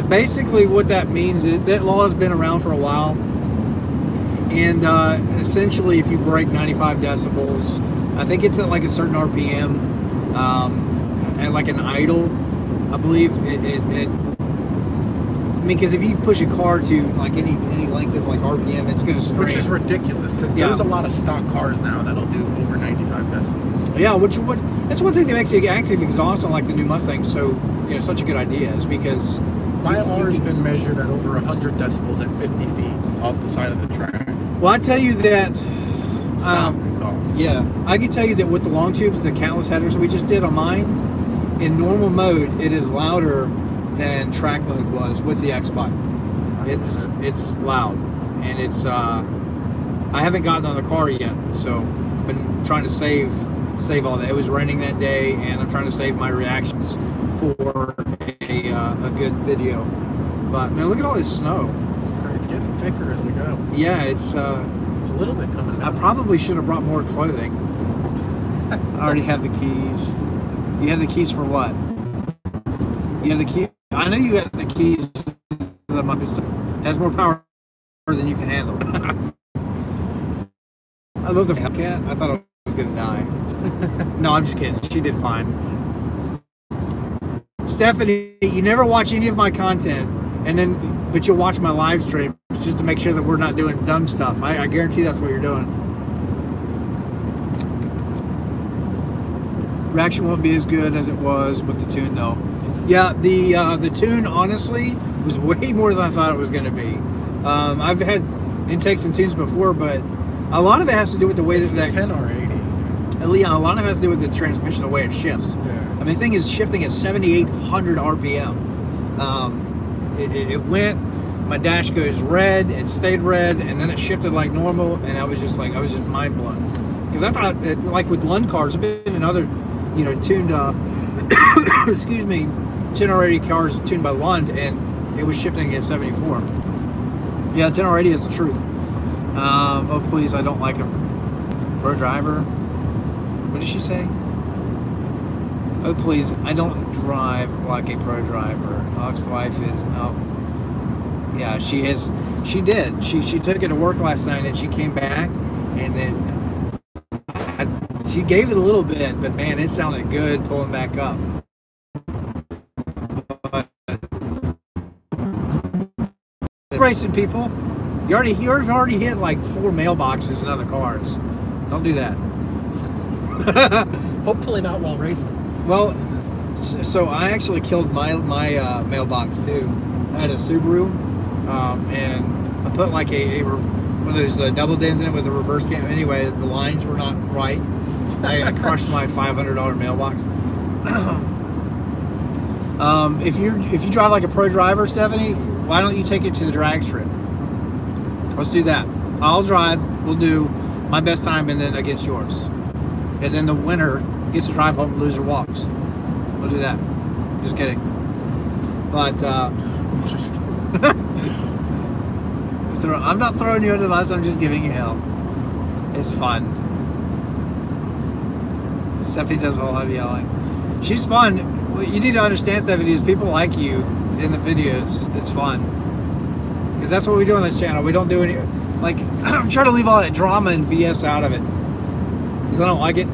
Basically, what that means is that law has been around for a while, and essentially, if you break 95 decibels, I think it's at like a certain RPM, at like an idle, I believe I mean, because if you push a car to like any length of like RPM, it's going to scream. Which is ridiculous, because there's a lot of stock cars now that'll do over 95 decibels. Yeah, that's one thing that makes the active exhaust on like the new Mustang so such a good idea, is because my R's been measured at over 100 decibels at 50 feet off the side of the track. Well, I tell you that. Stock exhaust. Yeah, I can tell you that with the long tubes, the countless headers we just did on mine, in normal mode, it is louder than track mode was with the X-Bike. It's loud, and it's I haven't gotten on the car yet, so I've been trying to save all that. It was raining that day, and I'm trying to save my reactions for a good video. But man, look at all this snow. It's getting thicker as we go. Yeah, it's a little bit coming down. I probably should have brought more clothing. I already have the keys. You have the keys for what? You have the key. I know you got the keys to the Muppet stuff. It has more power than you can handle. I love the cat. I thought I was gonna die. No, I'm just kidding. She did fine. Stephanie, you never watch any of my content, but you'll watch my live stream just to make sure that we're not doing dumb stuff. I guarantee that's what you're doing. Reaction won't be as good as it was with the tune, though. Yeah, the tune honestly was way more than I thought it was going to be. I've had intakes and tunes before, but a lot of it has to do with the way that 10R80. Yeah, a lot of it has to do with the transmission, the way it shifts. Yeah. I mean, the thing is shifting at 7,800 RPM. It went. My dash goes red. It stayed red, and then it shifted like normal. And I was just mind blown, because I thought that, like with Lund cars, I've been in other, you know, tuned, excuse me, 1080 cars tuned by Lund, and it was shifting at 74. Yeah, 1080 is the truth. Oh please, I don't like a pro driver. What did she say? Oh please, I don't drive like a pro driver. Ox life is out. Yeah, she did. She took it to work last night, and she came back, and then she gave it a little bit, but man, it sounded good pulling back up. Racing people, you already hit like 4 mailboxes in other cars. Don't do that. Hopefully not while racing. Well, so I actually killed my mailbox too. I had a Subaru, and I put like one of those double dins in it with a reverse cam. Anyway, the lines were not right. I crushed my $500 mailbox. If you drive like a pro driver, Stephanie, why don't you take it to the drag strip? Let's do that. I'll drive. We'll do my best time, and then against yours. And then the winner gets to drive home, loser walks. We'll do that. Just kidding. But I'm not throwing you under the bus. I'm just giving you hell. It's fun. Stephanie does a lot of yelling. She's fun. What you need to understand, Stephanie, is people like you in the videos. It's fun. Because that's what we do on this channel. We don't do any, like, I'm trying to leave all that drama and BS out of it. Because I don't like it.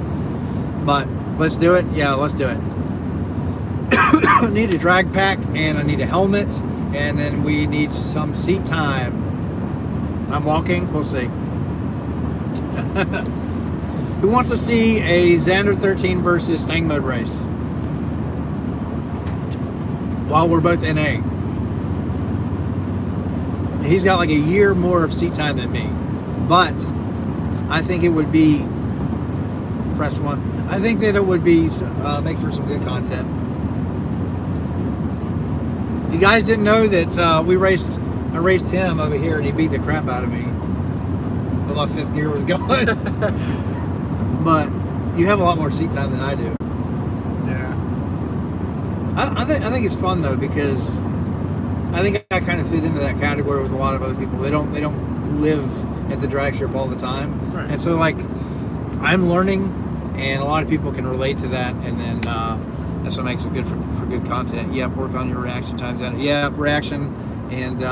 But let's do it. Yeah, let's do it. I need a drag pack, and I need a helmet, and then we need some seat time. I'm walking. We'll see. Who wants to see a Xander 13 versus Stang Mode race? While we're both NA. He's got like a year more of seat time than me. But I think it would be, press 1. I think that it would be, make for some good content. You guys didn't know that I raced him over here, and he beat the crap out of me. But my 5th gear was going. But you have a lot more seat time than I do. Yeah. I think it's fun though, because I think I kind of fit into that category with a lot of other people. They don't live at the drag strip all the time, right. And so like I'm learning, and a lot of people can relate to that, and then that's what makes it good for good content. Yep, work on your reaction times. Yeah, reaction and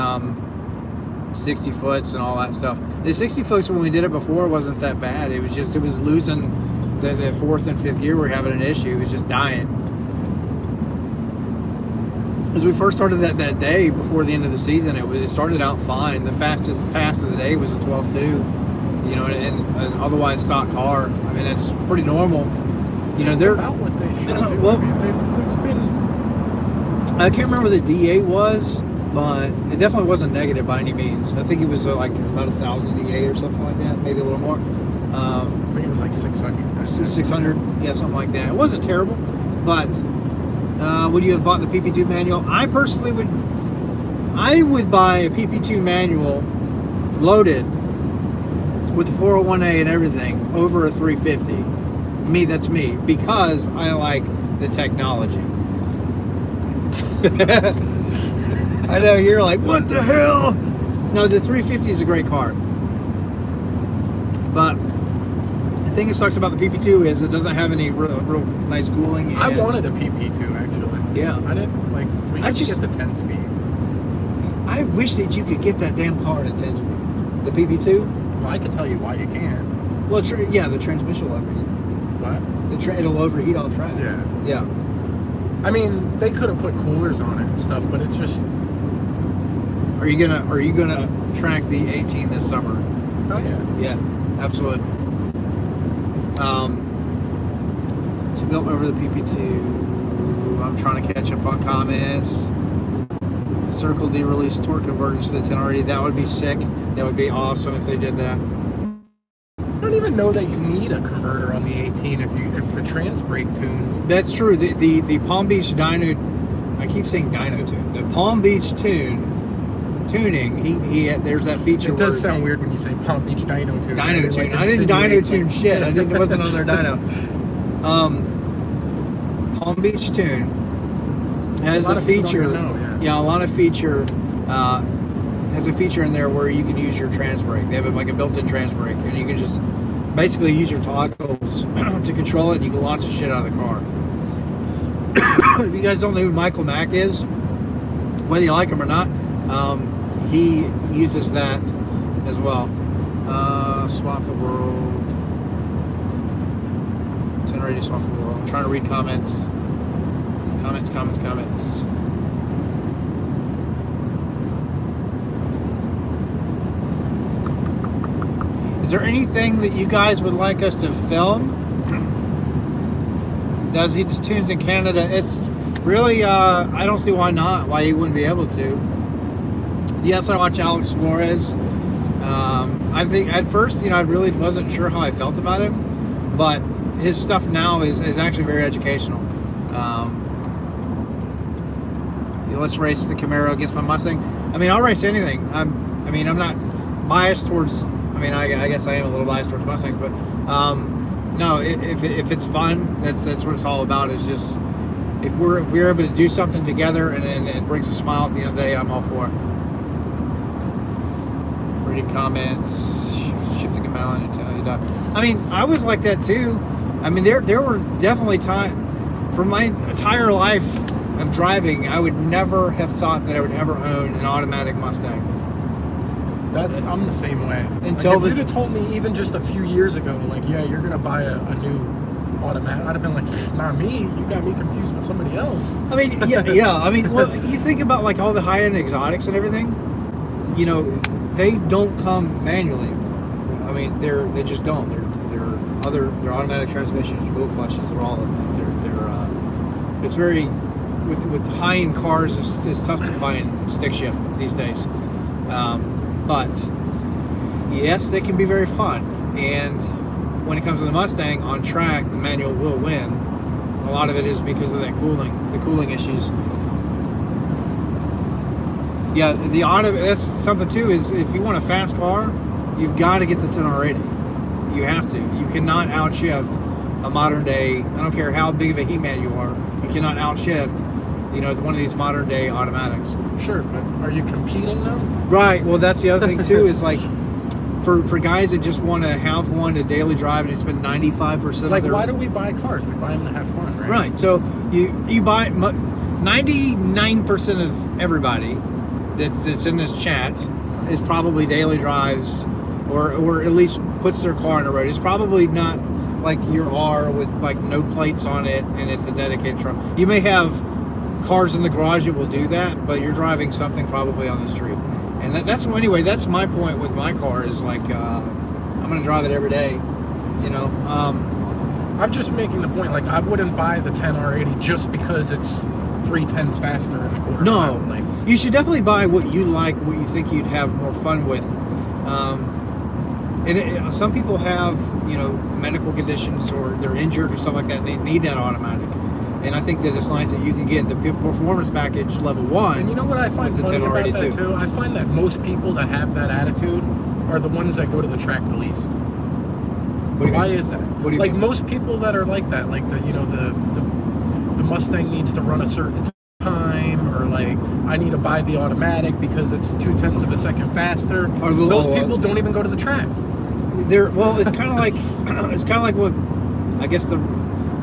60 foots and all that stuff. The 60 foots when we did it before wasn't that bad. It was losing the 4th and 5th gear. We're having an issue. It was just dying. As we first started that day before the end of the season, it started out fine. The fastest pass of the day was a 12.2, you know, and otherwise stock car. I mean, it's pretty normal. You know, they're about what they should do. Well, I mean, there's been. I can't remember what the DA was, but it definitely wasn't negative by any means. I think it was like about 1,000 DA or something like that, maybe a little more. I think it was like 600. 600, yeah, something like that. It wasn't terrible, but would you have bought the PP2 manual? I personally would. I would buy a PP2 manual loaded with the 401A and everything over a 350. Me, that's me, because I like the technology. I know you're like, what the hell? No, the 350 is a great car, but the thing that sucks about the PP2 is it doesn't have any real nice cooling. I wanted a PP2 actually. Yeah, I didn't like. We had to get the 10 speed. I wish that you could get that damn car at 10 speed. The PP2. Well, I could tell you why you can't. Well, yeah, the transmission will overheat. What? It'll overheat on track. Yeah. Yeah. I mean, they could have put coolers on it and stuff, but it's just. Are you gonna track the 18 this summer? Oh yeah. Yeah, absolutely. So built over the PP2. I'm trying to catch up on comments. Circle de-release torque converters to the 10RD. That would be sick. That would be awesome if they did that. I don't even know that you need a converter on the 18 if the trans brake tunes. That's true. The Palm Beach dyno I keep saying dyno tune. The Palm Beach tuning. There's that feature. It does sound weird when you say Palm Beach dyno tune. Dyno tune. I didn't dyno tune shit. It wasn't on their dyno. Palm Beach tune has a feature. Yeah, a lot of feature. Has a feature in there where you can use your trans brake. They have like a built-in trans brake, and you can just basically use your toggles to control it, and you can launch the shit out of the car. If you guys don't know who Michael Mack is, whether you like him or not, he uses that as well. Swap the world. Generated swap the world. I'm trying to read comments. Comments. Is there anything that you guys would like us to film? Does he just tunes in Canada? It's really, I don't see why not, why he wouldn't be able to. Yes, I watch Alex Flores. I think at first, I really wasn't sure how I felt about him, but his stuff now is actually very educational. Let's race the Camaro against my Mustang. I mean, I'll race anything. I'm not biased towards. I guess I am a little biased towards Mustangs, but no. If it's fun, that's what it's all about. It's just if we're able to do something together and it brings a smile at the end of the day, I'm all for it. Reading comments, shifting them out, and tell you that. I was like that too. There were definitely times for my entire life of driving, I would never have thought that I would ever own an automatic Mustang. I'm the same way. Until if you'd have told me even just a few years ago, like, yeah, you're gonna buy a new automatic, I'd have been like, not me. You got me confused with somebody else. Yeah. Well, you think about like all the high-end exotics and everything. They don't come manually. They just don't. They're automatic transmissions, dual clutches, they're all of that. It's very with high-end cars. It's tough to find stick shift these days. But yes, they can be very fun. And when it comes to the Mustang on track, the manual will win. A lot of it is because of the cooling issues. Yeah, that's something too, is if you want a fast car, you've got to get the 10R80. You have to. You cannot outshift a modern day, I don't care how big of a he-man you are, you cannot outshift, one of these modern day automatics. Sure, but are you competing though? Right, well that's the other thing too, is like, for guys that just want to have one to daily drive and spend 95% like, of their... why do we buy cars? We buy them to have fun, right? Right, so you buy 99% of everybody that's in this chat is probably daily drives or at least puts their car on the road. It's probably not like your R with like no plates on it and it's a dedicated truck. You may have cars in the garage that will do that, but you're driving something probably on the street. And that's my point with my car is like, I'm going to drive it every day, I'm just making the point, like, I wouldn't buy the 10R80 just because it's 3/10 faster in the quarter. No, you should definitely buy what you like, what you think you'd have more fun with. Some people have, medical conditions or they're injured or something like that, and they need that automatic. And I think that it's nice that you can get the performance package level 1. And you know what I find funny about that too? I find that most people that have that attitude are the ones that go to the track the least. Why is that? What do you mean? Most people that are like that, like the Mustang needs to run a certain time, or like I need to buy the automatic because it's 0.2 of a second faster. Those people don't even go to the track. It's kind of like what I guess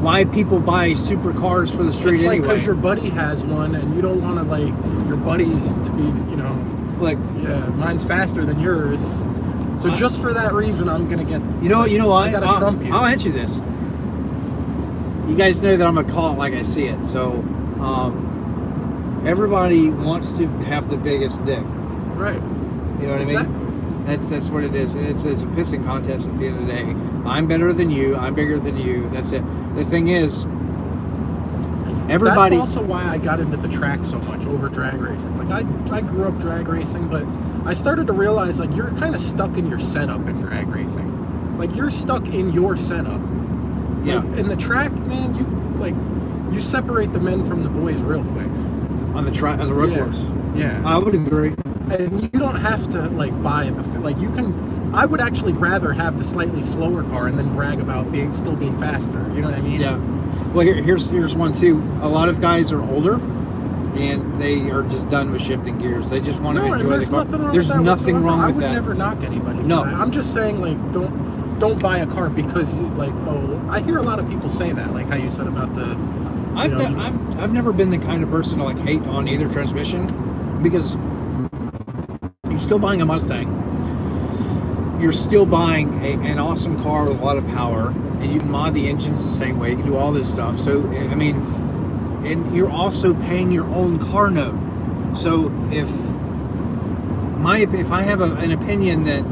why people buy supercars for the street. It's like because your buddy has one and you don't want to like your buddies to be, like, yeah, mine's faster than yours. So just for that reason, I'm gonna get. You know what? I gotta trump you. I'll answer this. You guys know that I'm gonna call it like I see it. So, everybody wants to have the biggest dick. Right. You know what I mean? That's what it is. And it's a pissing contest at the end of the day. I'm better than you. I'm bigger than you. That's it. The thing is, everybody. That's also why I got into the track so much over drag racing. Like I grew up drag racing, but I started to realize like you're kind of stuck in your setup in drag racing. Like you're stuck in your setup. Yeah. Like, in the track, man, you separate the men from the boys real quick. on the road course. Yeah, I would agree. And you don't have to like buy like you can. I would actually rather have the slightly slower car and then brag about still being faster. You know what I mean? Yeah. Well, here's one too. A lot of guys are older, and they are just done with shifting gears. They just want to enjoy the car. There's nothing wrong with that. I would never knock anybody. No, for that. I'm just saying, like, don't buy a car because you, like, oh, I hear a lot of people say that, like how you said about the. I've never been the kind of person to like hate on either transmission, because you're still buying a Mustang. You're still buying an awesome car with a lot of power, and you can mod the engines the same way. You can do all this stuff. So, I mean, and you're also paying your own car note. So if I have an opinion that,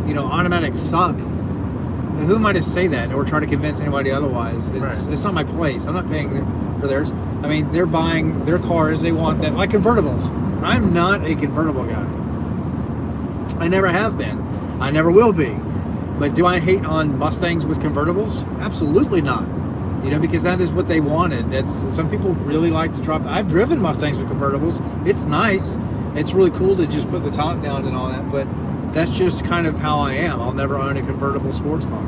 you know, automatics suck, who am I to say that or try to convince anybody otherwise? It's not my place. I'm not paying for theirs. I mean, they're buying their cars. They want that, like convertibles. I'm not a convertible guy. I never have been. I never will be. But do I hate on Mustangs with convertibles? Absolutely not. You know, because that is what they wanted. Some people really like to drive. I've driven Mustangs with convertibles. It's nice. It's really cool to just put the top down and all that, but that's just kind of how I am. I'll never own a convertible sports car.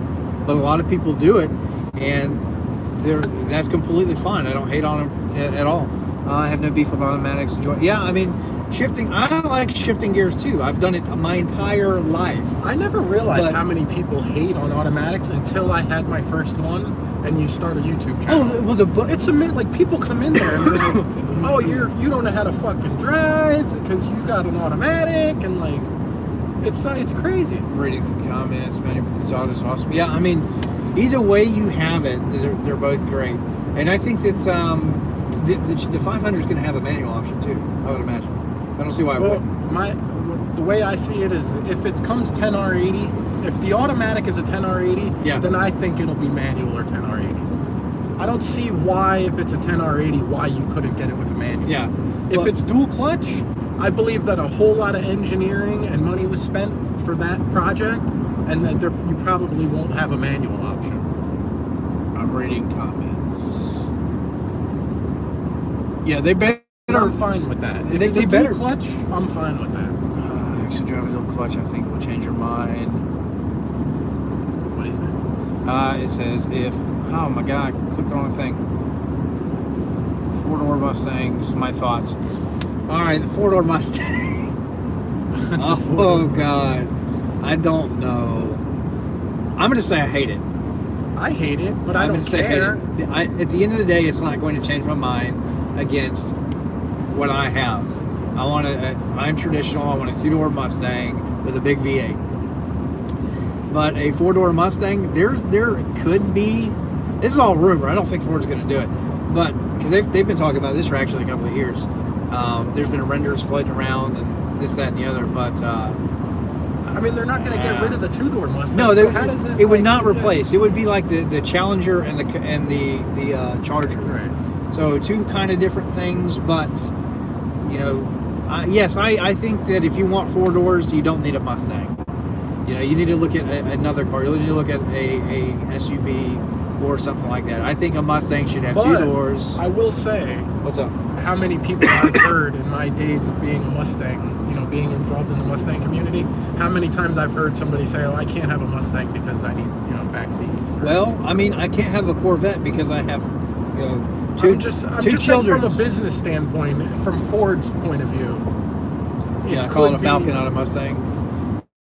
But a lot of people do it, and that's completely fine. I don't hate on them at all. I have no beef with automatics. Yeah, I mean, shifting, I like shifting gears too. I've done it my entire life. I never realized how many people hate on automatics until I had my first one, and you start a YouTube channel. Oh, well, it's like people come in there and they're like, oh, you don't know how to fucking drive because you got an automatic, and like, it's crazy. Reading the comments, man, but this auto's awesome. Yeah, I mean, either way you have it, they're both great. And I think that the 500 is going to have a manual option too, I would imagine. I don't see why it wouldn't. The way I see it is, if it comes 10R80, if the automatic is a 10R80, yeah, then I think it'll be manual or 10R80. I don't see why, if it's a 10R80, why you couldn't get it with a manual. Yeah. If it's dual clutch, I believe that a whole lot of engineering and money was spent for that project, and that you probably won't have a manual option. I'm reading comments. Yeah, they better. I'm fine with that. If it's a dual clutch, I'm fine with that. Actually, driving a dual clutch, I think, will change your mind. What is it? It says if. Oh my God! I clicked on the thing. 4-door Mustangs. My thoughts. All right, the 4-door Mustang. Oh God, I don't know. I'm gonna say I hate it. I hate it, but I don't care. At the end of the day, it's not going to change my mind against what I have. I'm traditional. I want a 2-door Mustang with a big V8. But a 4-door Mustang, there could be. This is all rumor. I don't think Ford's going to do it, but because they've been talking about this for actually a couple of years. There's been renders floating around and this, that, and the other, but I mean, they're not going to get rid of the 2-door Mustang. No, so how does it would not replace. It would be like the Challenger and the Charger. Right. So two kind of different things, but you know, yes, I think that if you want 4 doors, you don't need a Mustang. You know, you need to look at another car. You need to look at a SUV or something like that. I think a Mustang should have 2 doors. I will say, what's up? How many people I've heard in my days of being a Mustang, you know, being involved in the Mustang community, how many times I've heard somebody say, oh, I can't have a Mustang because I need, you know, back seats. Well, I mean, I can't have a Corvette because I have, you know, two children. From a business standpoint, from Ford's point of view. Yeah, calling a Falcon out a Mustang.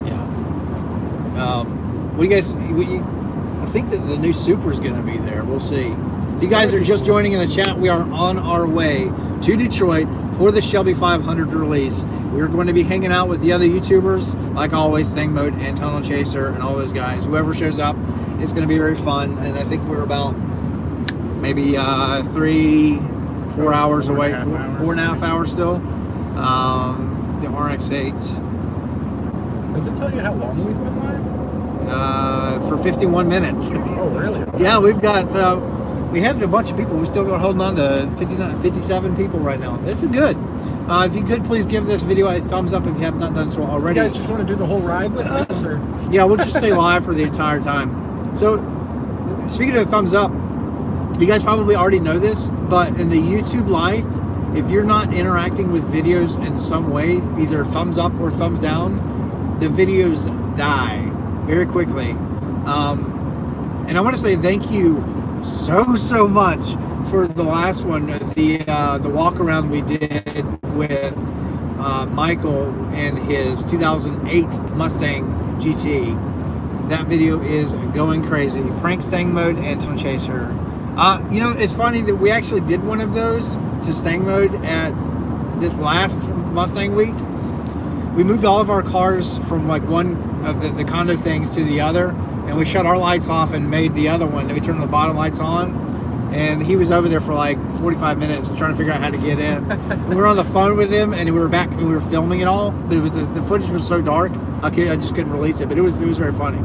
Yeah. What do you guys? I think that the new Super is going to be there. We'll see. If you guys are just joining in the chat, we are on our way to Detroit for the Shelby 500 release. We're going to be hanging out with the other YouTubers, like always, Thing Mode and Tunnel Chaser and all those guys. Whoever shows up, it's going to be very fun. And I think we're about maybe 3-4 hours away, 4.5 hours still. The RX-8. Does it tell you how long we've been live? For 51 minutes. Oh, really? Yeah, we've got, we had a bunch of people. We're still holding on to 57 people right now. This is good. If you could, please give this video a thumbs up if you have not done so already. You guys just want to do the whole ride with us? Or? Yeah, we'll just stay live for the entire time. So, speaking of thumbs up, you guys probably already know this, but in the YouTube life, if you're not interacting with videos in some way, either thumbs up or thumbs down, the videos die very quickly. And I want to say thank you so much for the last one, the walk around we did with Michael and his 2008 Mustang GT. That video is going crazy. Prank Stang mode and Tone Chaser. You know, it's funny that we actually did one of those to Stang mode at this last Mustang week. We moved all of our cars from like one of the condo things to the other, and we shut our lights off and made the other one. Then we turned the bottom lights on. And he was over there for like 45 minutes trying to figure out how to get in. We were on the phone with him, and we were back. We were filming it all, but it was the footage was so dark. I just couldn't release it, but it was very funny.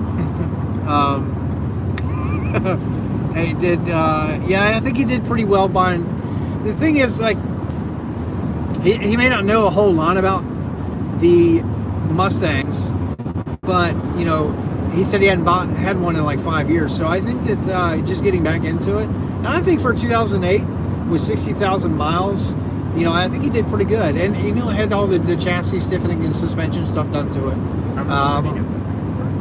He did. Yeah, I think he did pretty well. The thing is, like, he may not know a whole lot about the Mustangs, but you know, he said he hadn't had one in like 5 years. So I think that just getting back into it. And I think for 2008, with 60,000 miles, you know, I think he did pretty good. And, you know, had all the chassis stiffening and suspension stuff done to it. How much did he get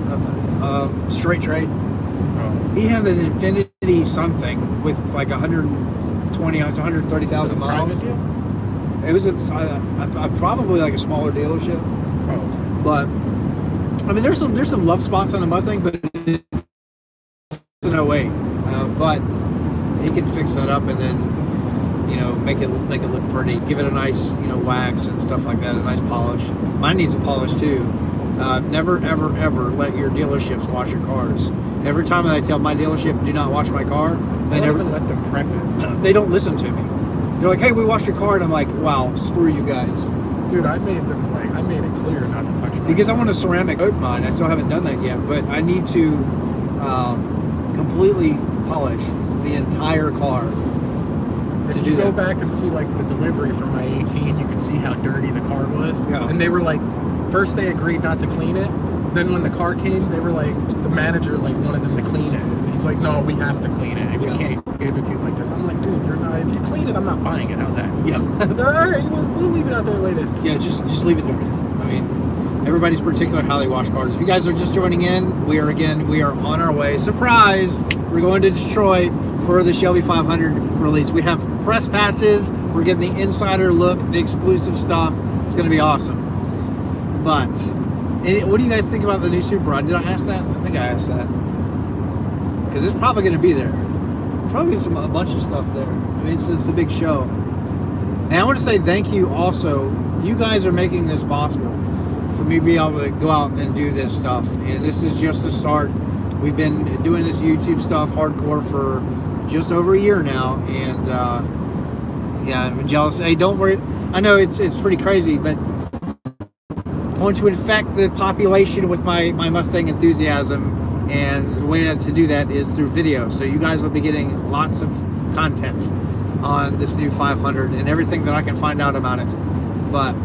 that thing for? Straight trade. Oh. He had an Infinity something with like 120 to 130,000 miles. Private deal? It was probably like a smaller dealership. Oh. But, I mean, there's some love spots on the Mustang, but it's an 08. But he can fix that up and then, you know, make it look pretty. Give it a nice, you know, wax and stuff like that, a nice polish. Mine needs a polish too. Never, ever let your dealerships wash your cars. Every time I tell my dealership, do not wash my car, they never let them prep it. They don't listen to me. They're like, hey, we washed your car, and I'm like, wow, screw you guys. Dude, I made it clear not to touch my because car. I want to ceramic coat mine. I still haven't done that yet, but I need to completely polish the entire car. If you go back and see like the delivery from my 18, you can see how dirty the car was. Yeah. And they were like, first they agreed not to clean it. Then when the car came, they were like, the manager like wanted them to clean it. And he's like, no, we have to clean it. And we can't give it to you like this. I'm like, dude, you're not. If you clean it, I'm not buying it. How's that? Yeah. All right, we'll leave it out there the way it is. Yeah, just leave it dirty. I mean, everybody's particular how they wash cars. If you guys are just joining in, we are on our way. Surprise! We're going to Detroit for the Shelby 500 release. We have press passes. We're getting the insider look, the exclusive stuff. It's going to be awesome. But what do you guys think about the new Supra? Did I ask that? I think I asked that. Because it's probably going to be there. Probably a bunch of stuff there. I mean, it's a big show. And I want to say thank you also. You guys are making this possible for me to be able to go out and do this stuff. And this is just the start. We've been doing this YouTube stuff hardcore for just over a year now. And yeah, I'm jealous. Hey, don't worry. I know it's pretty crazy, but I want to infect the population with my Mustang enthusiasm. And the way to do that is through video. So you guys will be getting lots of content on this new 500 and everything that I can find out about it. But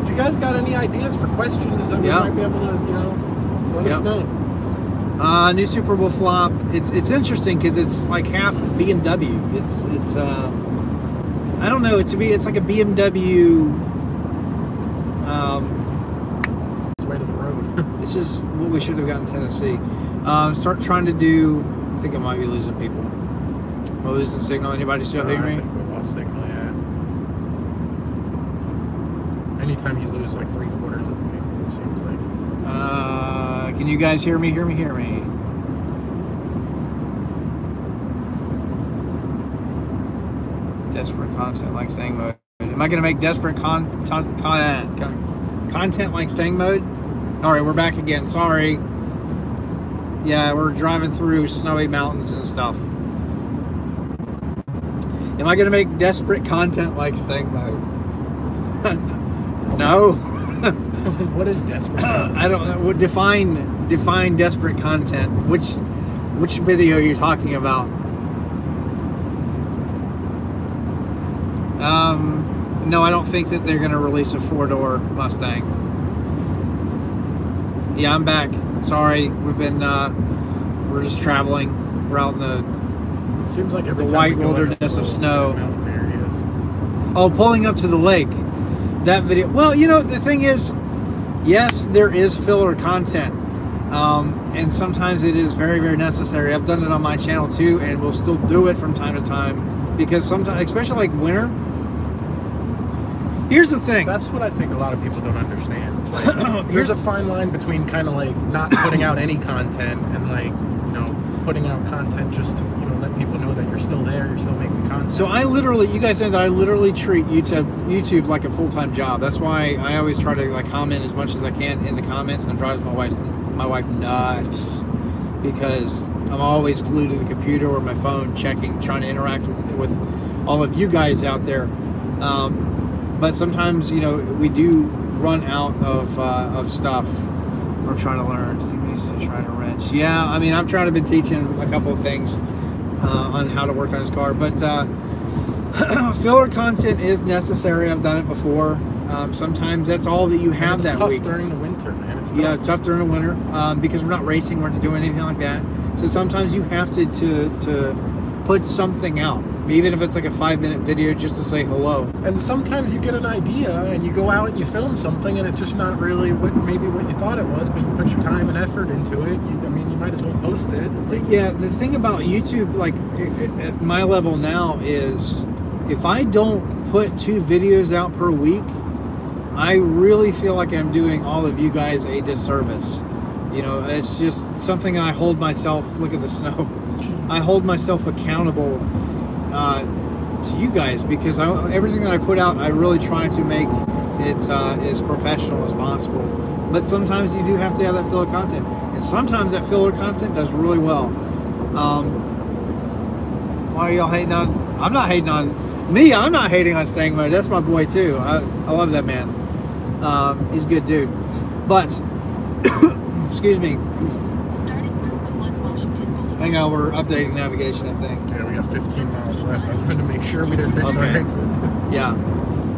if you guys got any ideas for questions that we might be able to, you know, let us know. New Supra will flop. It's interesting because it's like half BMW. It's I don't know. To me, it's like a BMW. Way to the road. This is what we should have got in Tennessee. Start trying to do. I think I might be losing people. We're losing signal. Anybody still hear me? I think we lost signal. Yeah. Anytime you lose like 3/4 of the people, it seems like. Can you guys hear me? Hear me. Desperate content like Stang mode. Am I going to make desperate content like Stang mode? All right, we're back again. Sorry. Yeah, we're driving through snowy mountains and stuff. Am I going to make desperate content like Stang mode? No. What is desperate? I don't know. Define desperate content. Which video are you talking about? No, I don't think that they're going to release a 4-door Mustang. Yeah, I'm back. Sorry, we've been we're just traveling. We're out in the seems like the white wilderness of snow. Oh, pulling up to the lake. That video. Well, you know, the thing is, yes, there is filler content. And sometimes it is very, very necessary. I've done it on my channel too, and we'll still do it from time to time, because sometimes, especially like winter. Here's the thing. That's what I think a lot of people don't understand. It's like, there's a fine line between kind of like not putting out any content and like, you know, putting out content just to, you know, let people know that you're still there, you're still making content. So I literally, you guys know that I literally treat YouTube like a full-time job. That's why I always try to like comment as much as I can in the comments, and it drives my wife nuts, because I'm always glued to the computer or my phone, checking, trying to interact with all of you guys out there. But sometimes, you know, we do run out of stuff. We're trying to learn. Steve needs to try to wrench. Yeah, I mean, I've tried to been teaching a couple of things on how to work on his car, but filler content is necessary. I've done it before. Sometimes that's all that you have that week. It's tough during the winter, man. It's tough. Yeah, tough during the winter, because we're not racing, we're not doing anything like that. So sometimes you have to put something out, even if it's like a 5-minute video just to say hello. And sometimes you get an idea and you go out and you film something and it's just not really maybe what you thought it was, but you put your time and effort into it. I mean, you might as well post it. Yeah, the thing about YouTube, like at my level now, is if I don't put 2 videos out per week, I really feel like I'm doing all of you guys a disservice. You know, it's just something I hold myself, look at the snow, I hold myself accountable to you guys, because everything that I put out, I really try to make it as professional as possible. But sometimes you do have to have that filler content, and sometimes that filler content does really well. Why are y'all hating on? I'm not hating on me. I'm not hating on Stang Mode. That's my boy too. I love that man. He's a good dude. But excuse me. Starting route to 1 Washington Boulevard. Hang on, we're updating navigation, I think. Yeah, we got 15 miles left. I wanted to make sure we didn't miss our exit. Yeah.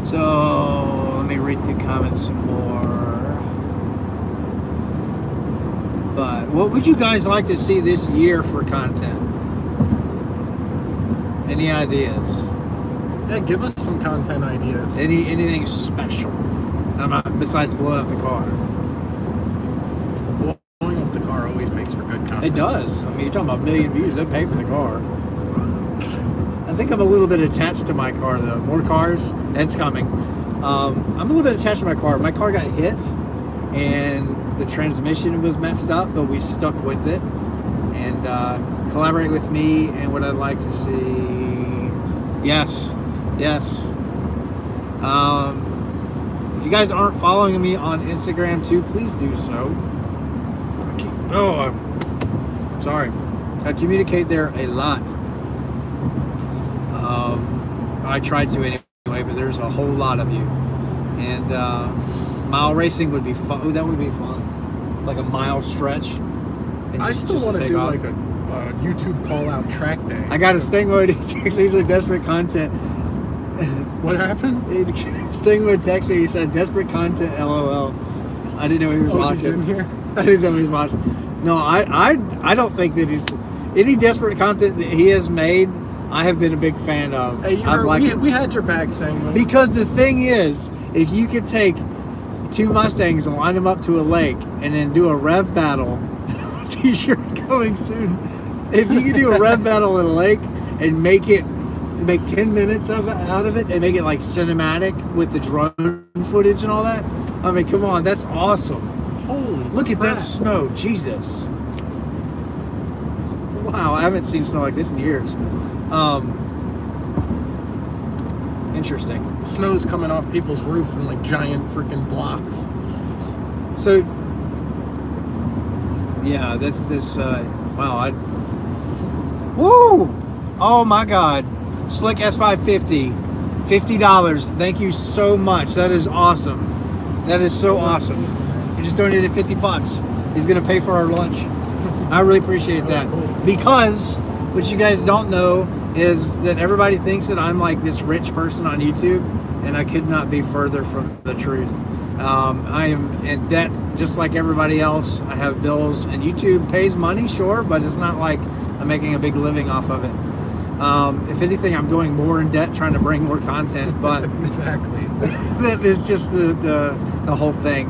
So let me read the comments some more. But what would you guys like to see this year for content? Any ideas? Yeah, give us some content ideas. Anything special? I'm not, besides blowing up the car. Blowing up the car always makes for good content. It does. I mean, you're talking about 1 million views. They pay for the car. I think I'm a little bit attached to my car, though. More cars, it's coming. I'm a little bit attached to my car. My car got hit, and the transmission was messed up, but we stuck with it. And collaborate with me, and what I'd like to see. Yes. If you guys aren't following me on Instagram too, please do so. Sorry. I communicate there a lot. I try to anyway, but there's a whole lot of you. And mile racing would be fun. Oh, that would be fun. Like a mile stretch. And I still want to do like a YouTube call-out track day. I got a Stingwood. He texts me, he's like, desperate content. What happened? Stingwood texted me, he said, desperate content, LOL. I didn't know he was watching. He's in here? I didn't know he was watching. No, I don't think that he's... Any desperate content that he has made, I have been a big fan of. Hey, we had your back, Stingwood. Because the thing is, if you could take 2 Mustangs and line them up to a lake and then do a rev battle, t-shirt coming soon. If you could do a rev battle in a lake and make 10 minutes out of it and make it like cinematic with the drone footage and all that, I mean, come on, that's awesome. Holy look crap. at that snow, Jesus. Wow, I haven't seen snow like this in years. Interesting. The snow's coming off people's roof in like giant freaking blocks. So yeah, that's this. Wow, woo! Oh my God, Slick S550, $50. Thank you so much. That is awesome. That is so awesome. He just donated 50 bucks. He's gonna pay for our lunch. I really appreciate that. Cool. Because what you guys don't know is that everybody thinks that I'm like this rich person on YouTube, and I could not be further from the truth. I am in debt just like everybody else. I have bills, and YouTube pays money, sure, but it's not like I'm making a big living off of it. If anything, I'm going more in debt trying to bring more content, but exactly. that is just the whole thing.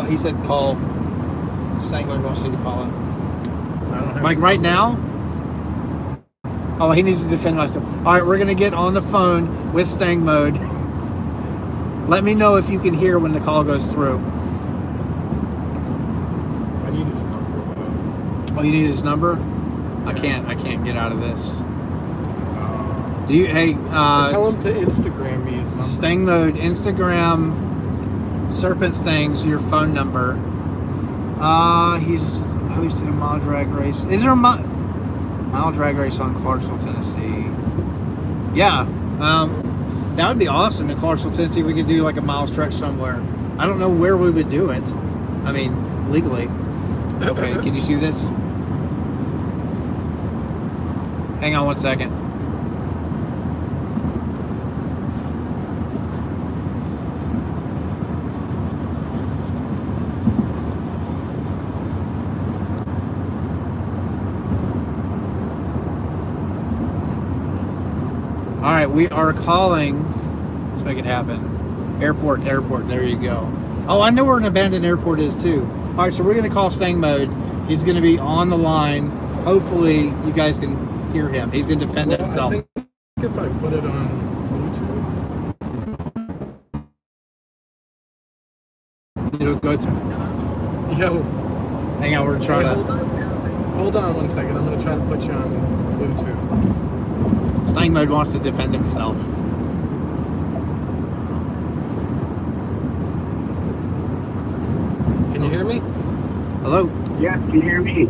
He said call. Stang mode wants you to call it. Like right now? Oh, he needs to defend myself. All right, we're gonna get on the phone with Stang mode. Let me know if you can hear when the call goes through. I need his number though. Oh, you need his number? Yeah. I can't get out of this. Do you? Hey, tell him to Instagram me his number. Stang mode, Instagram, Serpent Stangs, your phone number. He's hosted a mile drag race. Is there a mile drag race on Clarksville, Tennessee? Yeah. That would be awesome in Clarksville, Tennessee. If we could do like a mile stretch somewhere. I don't know where we would do it. I mean, legally. Okay, can you see this? Hang on one second. All right, we are calling. Let's make it happen. Airport, there you go. Oh, I know where an abandoned airport is too. All right, so we're gonna call Stang mode. He's gonna be on the line. Hopefully you guys can hear him. He's gonna defend himself. I think if I put it on Bluetooth. It'll go through. Yo. Hang on, we're trying to. Hold on 1 second. I'm gonna try to put you on Bluetooth. Stang mode wants to defend himself. Can you hear me? Hello? Yes, can you hear me?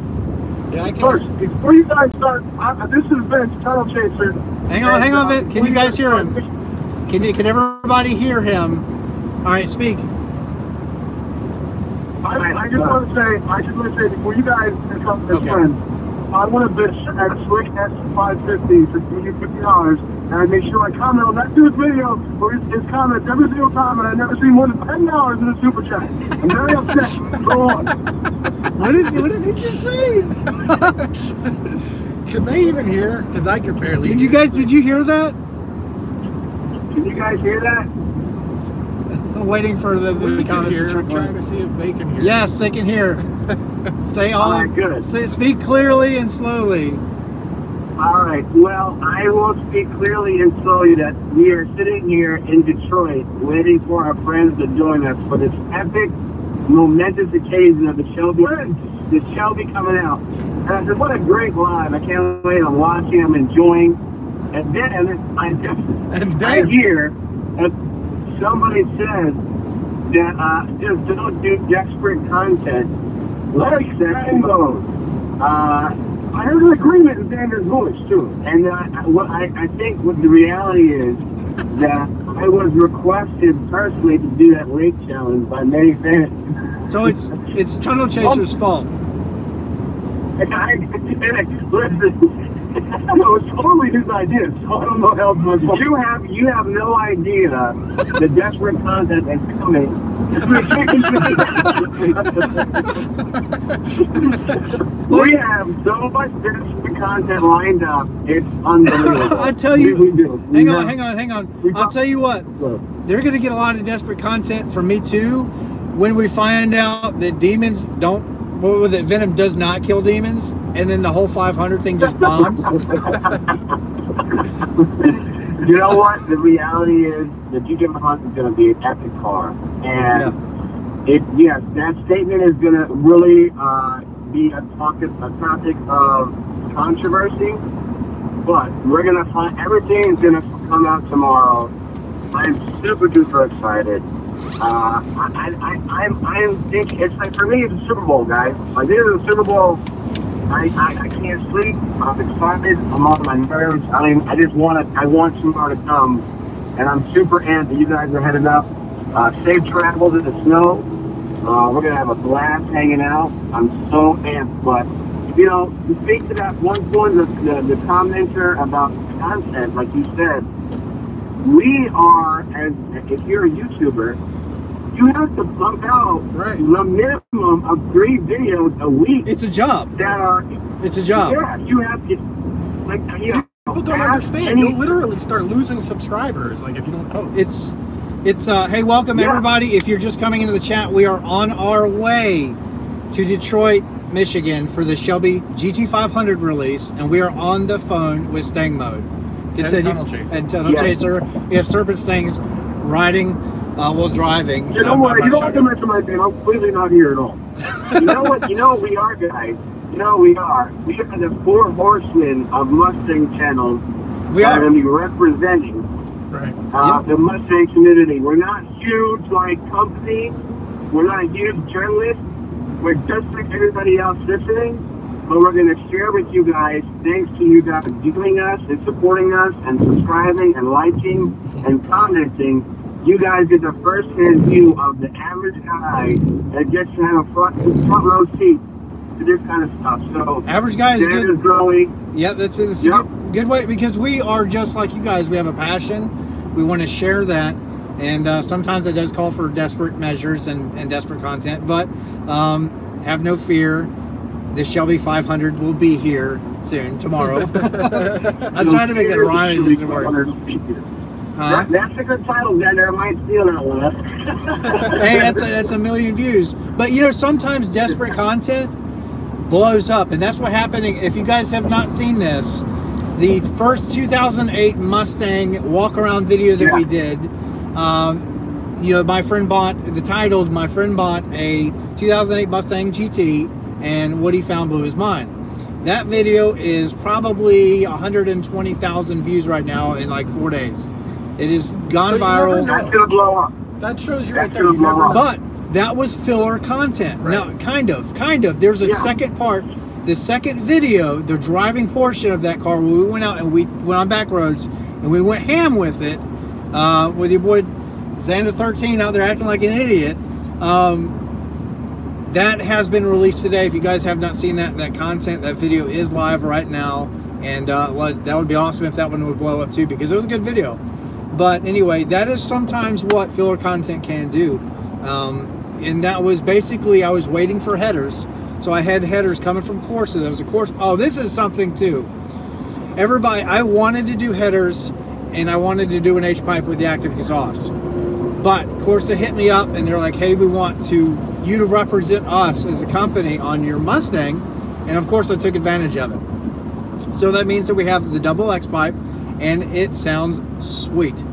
Yeah, I can. First, before you guys start, this is Vince, Tunnel Chaser. Hang on, Vin. Can you guys hear him? Can everybody hear him? All right, speak. I just want to say, before you guys become good friends, I want to bitch at Slick S550 for $50, and I make sure I comment on that dude's video where his comments every single time, and I never see more than $10 in the super chat. I'm very upset. Go on. What did he just say? Can they even hear? Because I could barely. Did you hear that? Can you guys hear that? I'm waiting for the We can comments. hear. I'm trying to see if they can hear. Yes, they can hear. Say all. All right, good. Speak clearly and slowly. All right. Well, I will speak clearly and slowly that we are sitting here in Detroit waiting for our friends to join us for this epic, momentous occasion of the Shelby coming out. And I said, what a great live. I can't wait. I'm watching. I'm enjoying. And then I hear that somebody says that just don't do desperate content like Stang mode. I heard an agreement in Xander's voice too, and what I think what the reality is that I was requested personally to do that lake challenge by many fans. So it's Tunnel Chaser's fault. And listen, it was totally his idea, so I don't know how much. You have no idea the desperate content that's coming. We have so much desperate content lined up. It's unbelievable. I tell you. We do. Hang on. I'll tell you what. They're going to get a lot of desperate content from me too when we find out that demons don't. What was it? Venom does not kill demons, and then the whole 500 thing just bombs. You know what? The reality is the GT500 is going to be an epic car, and yes, that statement is going to really be a topic of controversy. But we're going to find everything is going to come out tomorrow. I'm super duper excited. I'm thinking it's like for me it's a Super Bowl, guys. Like this is a Super Bowl. I can't sleep. I'm excited. I'm on my nerves. I want tomorrow to come, and I'm super amped that you guys are headed up. Safe travels in the snow. We're gonna have a blast hanging out. I'm so amped. But you know, to speak to that one point, the commenter about content, like you said, we are if you're a YouTuber. You have to pump out the minimum of 3 videos a week. It's a job. That are. It's a job. Yeah, you have to. Like, you know, People don't understand. You'll literally start losing subscribers, like, if you don't post. Hey, welcome everybody. If you're just coming into the chat, we are on our way to Detroit, Michigan for the Shelby GT500 release, and we are on the phone with Stang Mode. And Tunnel Chaser. And Tunnel Chaser. We have Serpent Stangs riding while driving. You know what? You don't have to mention my name. I'm completely not here at all. You know what? You know what we are, guys. You know what we are. We are the 4 horsemen of Mustang channels. We are going to be representing the Mustang community. We're not huge like company. We're not huge journalists. We're just like everybody else listening. But we're going to share with you guys, thanks to you guys viewing us and supporting us and subscribing and liking and commenting. You guys get the first-hand view of the average guy that gets to have a front row seat to this kind of stuff. So average guy is good. Growing. Yeah, that's a good way, because we are just like you guys. We have a passion. We want to share that, and sometimes it does call for desperate measures and desperate content. But have no fear. The Shelby 500 will be here soon, tomorrow. I'm trying to make that rhyme. It doesn't work. That's a good title, Dan. I might steal that one. Hey, that's a million views. But you know, sometimes desperate content blows up, and that's what happening. If you guys have not seen this, the first 2008 Mustang walk around video that we did, you know, my friend bought a 2008 Mustang GT, and what he found blew his mind. That video is probably 120,000 views right now in like 4 days. It has gone viral. That's gonna blow up. That shows you right there. You never know. But that was filler content. Right. Now, kind of. There's a second part. The second video, the driving portion of that car, where we went out and we went on back roads and we went ham with it, with your boy Xander 13 out there acting like an idiot. That has been released today. If you guys have not seen that content, that video is live right now, and that would be awesome if that one would blow up too, because it was a good video. But anyway, that is sometimes what filler content can do. And that was basically, I was waiting for headers. So I had headers coming from Corsa. There was a Corsa. Oh, this is something too. Everybody, I wanted to do headers, and I wanted to do an H-pipe with the active exhaust. But Corsa hit me up, and they're like, hey, we want you to represent us as a company on your Mustang. And of course, I took advantage of it. So that means that we have the double X-pipe, and it sounds sweet.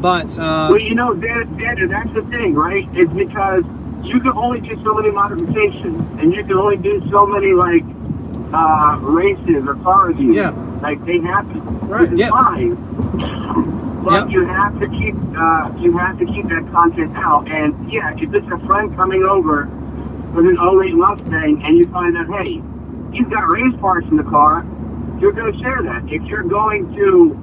But well, you know, Dan, that's the thing, right? It's because you can only do so many modifications, and you can only do so many like races or car reviews. Yeah. Like they happen. Right. Which is fine. But you have to keep that content out. And yeah, if it's a friend coming over with an 08 Mustang and you find out, hey, he's got race parts in the car, you're going to share that. If you're going to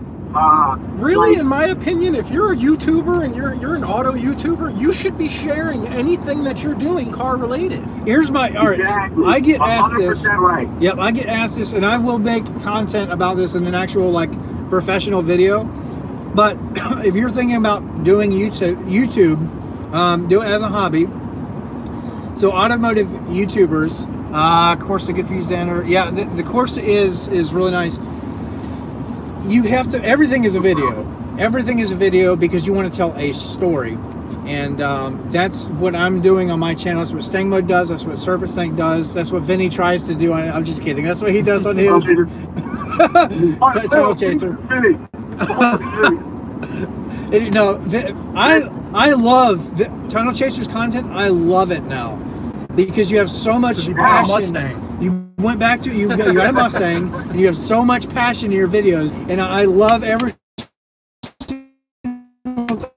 really, in my opinion, if you're a YouTuber and you're an auto YouTuber, you should be sharing anything that you're doing car related. Here's my exactly. I get asked this. Right. Yep, I get asked this, and I will make content about this in an actual like professional video. But if you're thinking about doing YouTube, do it as a hobby. So automotive YouTubers, Corsa confused Xander. Yeah, the Corsa is really nice. You have to, everything is a video. Everything is a video because you want to tell a story. And that's what I'm doing on my channel. That's what Stang Mode does. That's what Serpent Stank does. That's what Vinny tries to do. I'm just kidding. That's what he does on his Tunnel Chaser. No, I love Tunnel Chaser's content. I love it now because you have so much passion. Mustang. You went back to you got a Mustang, and you have so much passion in your videos, and I love every.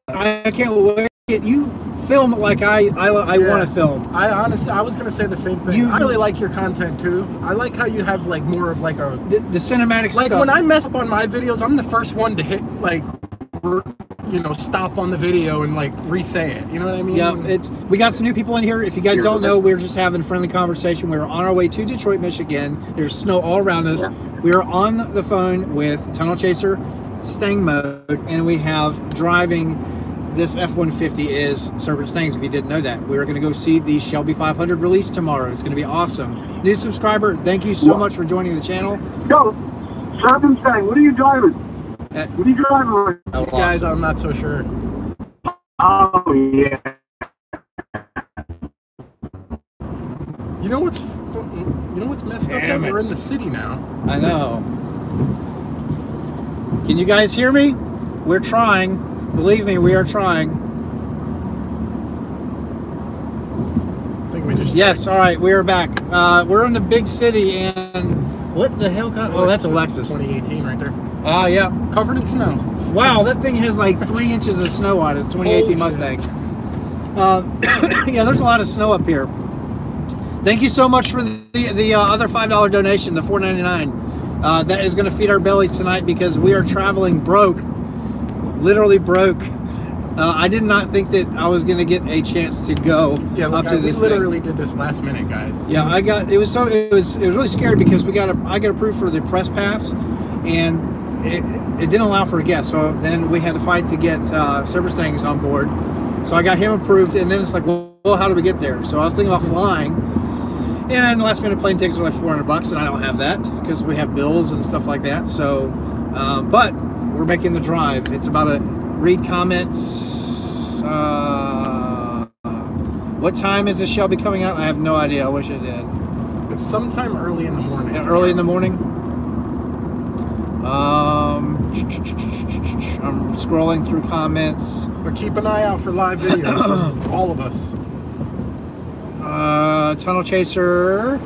I can't wait. You film like I want to film. I honestly, I was gonna say the same thing. I really like your content too. I like how you have like more of like a the cinematic like stuff. When I mess up on my videos, I'm the first one to hit like, you know, stop on the video and like re-say it. You know what I mean? Yeah, we got some new people in here. If you guys don't know, we're just having a friendly conversation. We're on our way to Detroit, Michigan. There's snow all around us. We are on the phone with Tunnel Chaser, Stang Mode, and we have driving this F-150 is Serpent Stangs, if you didn't know that. We're going to go see the Shelby 500 release tomorrow. It's going to be awesome. New subscriber, thank you so much for joining the channel. Serpentine, what are you driving? What are you driving? Guys, I'm not so sure. Oh, yeah. You know what's messed up? That we're in the city now. I know. Can you guys hear me? We're trying. Believe me, we are trying. I think we just... Yes, all right, we are back. We're in the big city, and what the hell? Oh, that's a Lexus. 2018 right there. Yeah. Covered in snow. Wow, that thing has like 3 inches of snow on it. 2018 Mustang. Yeah, there's a lot of snow up here. Thank you so much for the other $5 donation, the $4.99. That is going to feed our bellies tonight because we are traveling broke, literally broke. I did not think that I was going to get a chance to go up to this. We literally did this last minute, guys. Yeah, it was really scary because I got approved for the press pass, and it didn't allow for a guest. So then we had to fight to get Service Things on board. So I got him approved, and then it's like, well, how do we get there? So I was thinking about flying. And last minute plane tickets are like $400, and I don't have that because we have bills and stuff like that. So, but we're making the drive. It's about a read comments. What time is this Shelby coming out? I have no idea. I wish it did. It's sometime early in the morning. Yeah, early in the morning. I'm scrolling through comments. But keep an eye out for live videos from all of us. Tunnel Chaser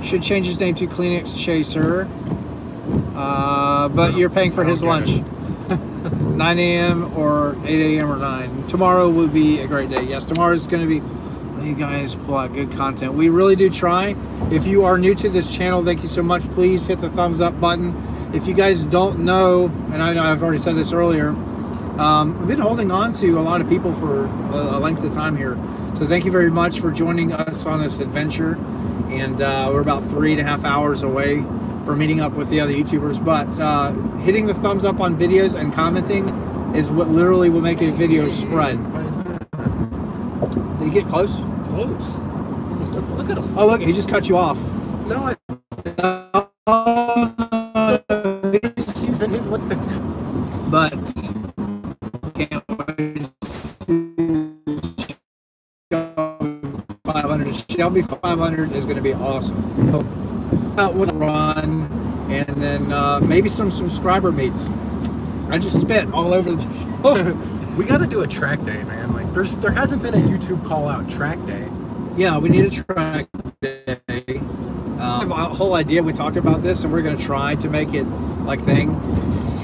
should change his name to Kleenex Chaser. But you're paying for his lunch. 9 a.m. or 8 a.m. or 9. Tomorrow will be a great day. Yes, tomorrow is going to be... You guys pull out good content. We really do try. If you are new to this channel, thank you so much. Please hit the thumbs up button. If you guys don't know, and I know I've already said this earlier, we've been holding on to a lot of people for a length of time here. So thank you very much for joining us on this adventure. And we're about 3.5 hours away from meeting up with the other YouTubers. But hitting the thumbs up on videos and commenting is what literally will make a video spread. Did you get close? Close. Look at him. Oh, look, he just cut you off. No, he's in his... But can't wait. 500 Shelby 500 is going to be awesome. Out with a run, and then maybe some subscriber meets. I just spit all over the place. We got to do a track day, man. Like there hasn't been a YouTube call out track day. Yeah, we need a track day. The whole idea, we talked about this, and we're going to try to make it like thing,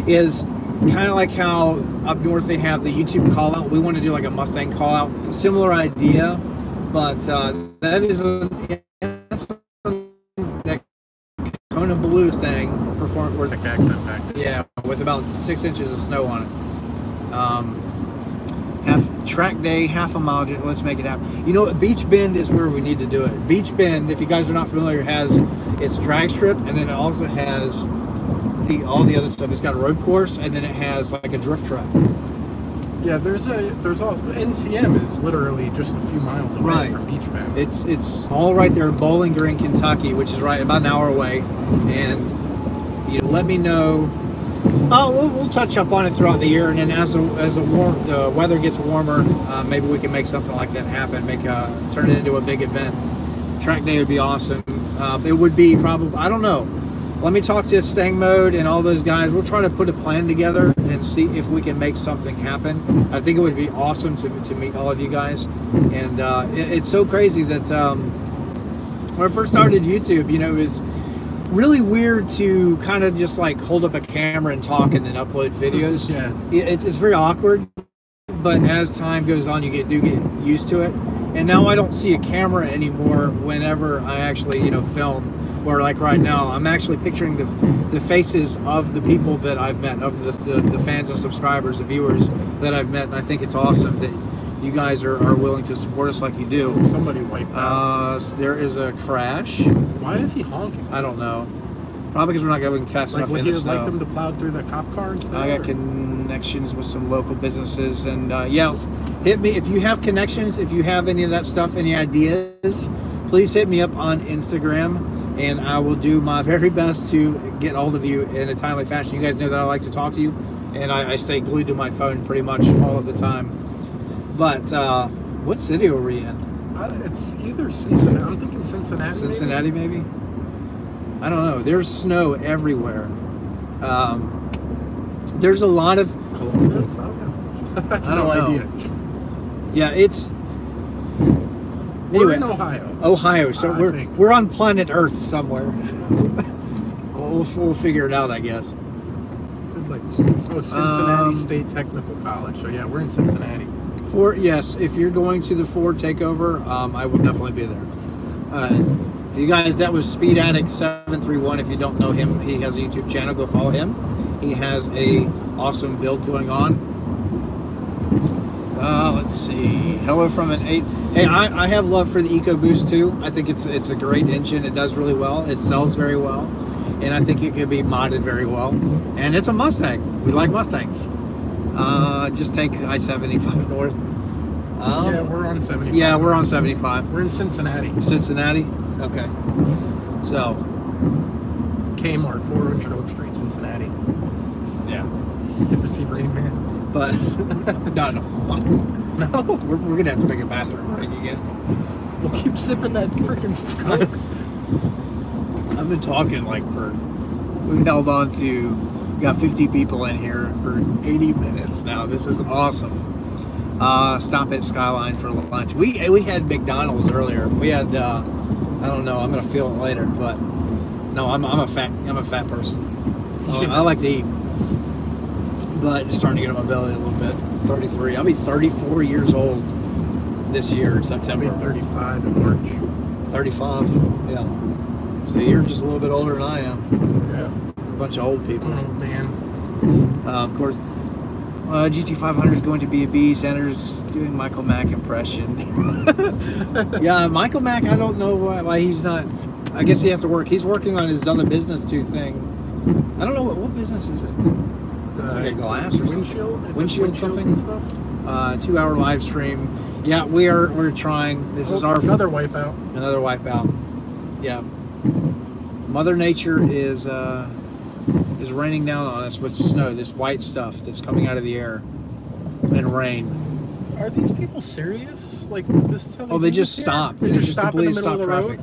is kind of like how up north they have the YouTube call out. We want to do like a Mustang call out, similar idea, but that is that Kona Blue thing performed with accent pack. Yeah, with about 6 inches of snow on it. Half track day, half a mile. Let's make it happen. You know, Beach Bend is where we need to do it. Beach Bend, if you guys are not familiar, has its drag strip, and then it also has all the other stuff. It's got a road course, and then it has like a drift track. Yeah, there's also NCM is literally just a few miles away from Beach Bend. It's all right there in Bowling Green, Kentucky, which is right about an hour away. And you let me know. We'll touch up on it throughout the year, and then as the weather gets warmer, maybe we can make something like that happen. Turn it into a big event. Track day would be awesome. It would be probably, I don't know. Let me talk to Stang Mode and all those guys. We'll try to put a plan together and see if we can make something happen. I think it would be awesome to meet all of you guys. And it's so crazy that when I first started YouTube, you know, it was really weird to kind of just like hold up a camera and talk and then upload videos. Yes. It's very awkward, but as time goes on, you do get used to it. And now I don't see a camera anymore whenever I actually, you know, film. Where like right now, I'm actually picturing the faces of the people that I've met, of the fans and subscribers, the viewers that I've met, and I think it's awesome that you guys are willing to support us like you do. Somebody wiped out. There is a crash. Why is he honking? I don't know. Probably because we're not going fast enough in the snow. Would he like them to plow through the cop cars? I got connections with some local businesses, and yeah, hit me if you have connections. If you have any of that stuff, any ideas, please hit me up on Instagram. and I will do my very best to get all of you in a timely fashion. You guys know that I like to talk to you, and I stay glued to my phone pretty much all of the time. But what city are we in? It's either Cincinnati. I'm thinking Cincinnati. Cincinnati, maybe? I don't know. There's snow everywhere. There's a lot of Columbus. I don't know. I have no idea. Yeah, it's. We're Anyway, in Ohio. Ohio, so we're on planet Earth somewhere. we'll figure it out, I guess. Cincinnati State Technical College. So yeah, we're in Cincinnati. Yes, if you're going to the Ford takeover, I will definitely be there. You guys, that was Speed Addict 731. If you don't know him, he has a YouTube channel. Go follow him. He has a awesome build going on. Let's see. Hello from an 8. Hey, I have love for the EcoBoost too. I think it's a great engine. It does really well. It sells very well, and I think it could be modded very well. And it's a Mustang. We like Mustangs. Just take I-75 north. Yeah, we're on 75. Yeah, we're on 75. We're in Cincinnati. Cincinnati? Okay. So. Kmart, 400 Oak Street, Cincinnati. Yeah. You ever see Rain Man? But, no. No? We're going to have to make a bathroom break again. We'll keep sipping that freaking Coke. I've been talking we've held on to, we got 50 people in here for 80 minutes now. This is awesome. Stop at Skyline for lunch. We had McDonald's earlier. We had I don't know. I'm gonna feel it later, but no, I'm a fat person. I like to eat, but just starting to get on my belly a little bit. 33. I'll be 34 years old this year in September. I'll be 35 in March. 35. Yeah. So you're just a little bit older than I am. Yeah. A bunch of old people. Oh man. Of course. GT500 is going to be a B. Sanders doing Michael Mack impression. Yeah, Michael Mack, I don't know why he's not. I guess he has to work. He's working on his other business too thing. I don't know what business is it. It's like a glass or something. Windshield something. And stuff. 2-hour live stream. Yeah, we're trying. This is our another wipeout. Another wipeout. Yeah. Mother Nature is raining down on us with snow, this white stuff that's coming out of the air, and rain. Are these people serious? Like this? Is how Oh, they just stop. They just completely stop traffic.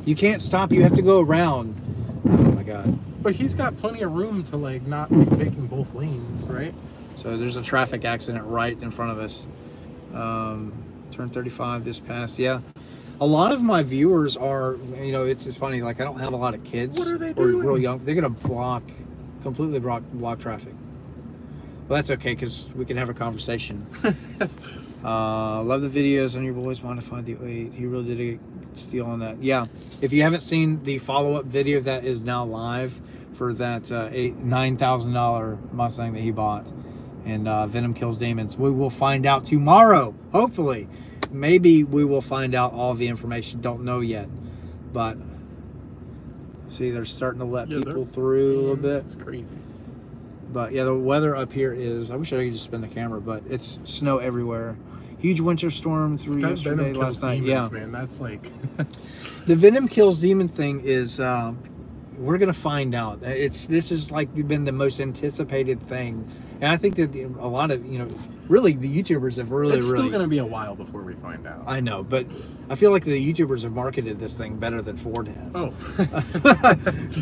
You can't stop. You have to go around. Oh my god. But he's got plenty of room to not be taking both lanes, right? So there's a traffic accident right in front of us. Turn 35 this past. Yeah. A lot of my viewers are, it's funny, I don't have a lot of kids. What are they or doing? real young. They're going to completely block traffic. Well, that's okay, because we can have a conversation. Love the videos on your boys modified the 08. He really did a steal on that. Yeah, if you haven't seen the follow-up video that is now live for that $9,000 Mustang that he bought, and Venom kills demons, we will find out tomorrow, hopefully. Maybe we will find out all the information. Don't know yet, but see, they're starting to let people through a little bit. It's crazy. But yeah, the weather up here is, I wish I could just spin the camera, but it's snow everywhere. Huge winter storm through yesterday, last night. Demons, yeah, man, that's like the Venom kills demon thing is we're gonna find out. This is been the most anticipated thing, and I think that a lot of really the YouTubers have it's still gonna be a while before we find out. I know, but I feel like the YouTubers have marketed this thing better than Ford has. Oh.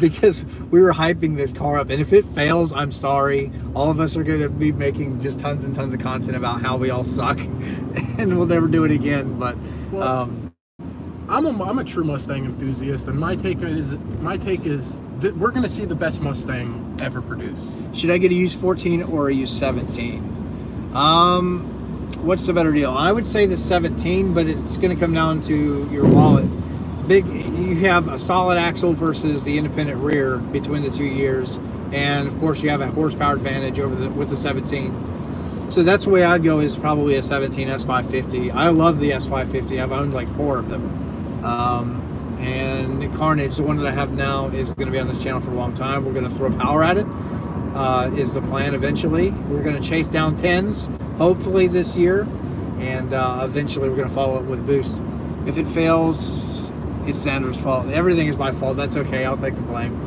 Because we were hyping this car up, and if it fails, I'm sorry. All of us are going to be making just tons and tons of content about how we all suck, and we'll never do it again. But I'm a true Mustang enthusiast, and my take is that we're going to see the best Mustang ever produced. Should I get a used 14 or a used 17? What's the better deal? I would say the 17, but it's going to come down to your wallet. You have a solid axle versus the independent rear between the 2 years, and of course you have a horsepower advantage with the 17. So that's the way I'd go, is probably a 17 S550. I love the S550. I've owned 4 of them. And Carnage, the one that I have now, is going to be on this channel for a long time. We're going to throw power at it. Is the plan eventually. We're going to chase down 10s, hopefully this year, and eventually we're going to follow it with boost. If it fails, it's Xander's fault. Everything is my fault. That's okay. I'll take the blame.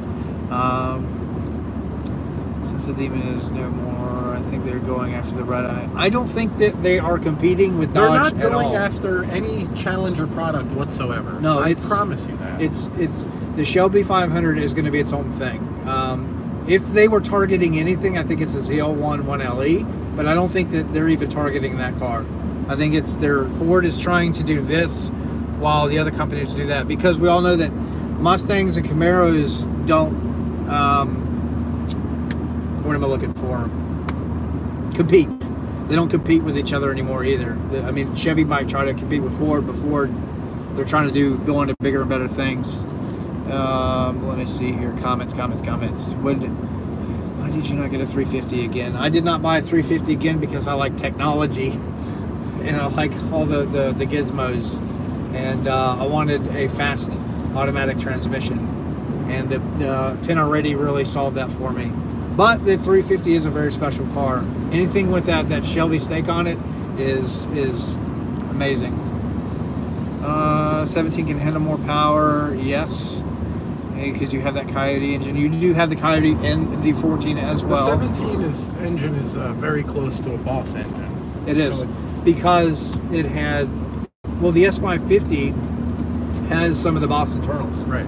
Since the Demon is no more, I think they're going after the Red Eye. I don't think that they are competing with Dodge. They're not going after any Challenger product whatsoever. No, I promise you that. It's the Shelby 500 is going to be its own thing. If they were targeting anything, I think it's a ZL1 1LE, but I don't think that they're even targeting that car. I think it's Ford is trying to do this while the other companies do that, because we all know that Mustangs and Camaros don't, what am I looking for? Compete. They don't compete with each other anymore either. I mean, Chevy might try to compete with Ford, but Ford, they're trying to go into bigger and better things. Let me see here. Comments. Why did you not get a 350 again? I did not buy a 350 again because I like technology and I like all the gizmos, and I wanted a fast automatic transmission, and the 10R80 really solved that for me. But the 350 is a very special car. Anything with that Shelby stake on it is amazing. 17 can handle more power, yes, because you have that Coyote engine. You do have the Coyote and the 14 as well. The 17 engine is very close to a Boss engine. It is, because it had, well, the S550 has some of the Boss internals. Right.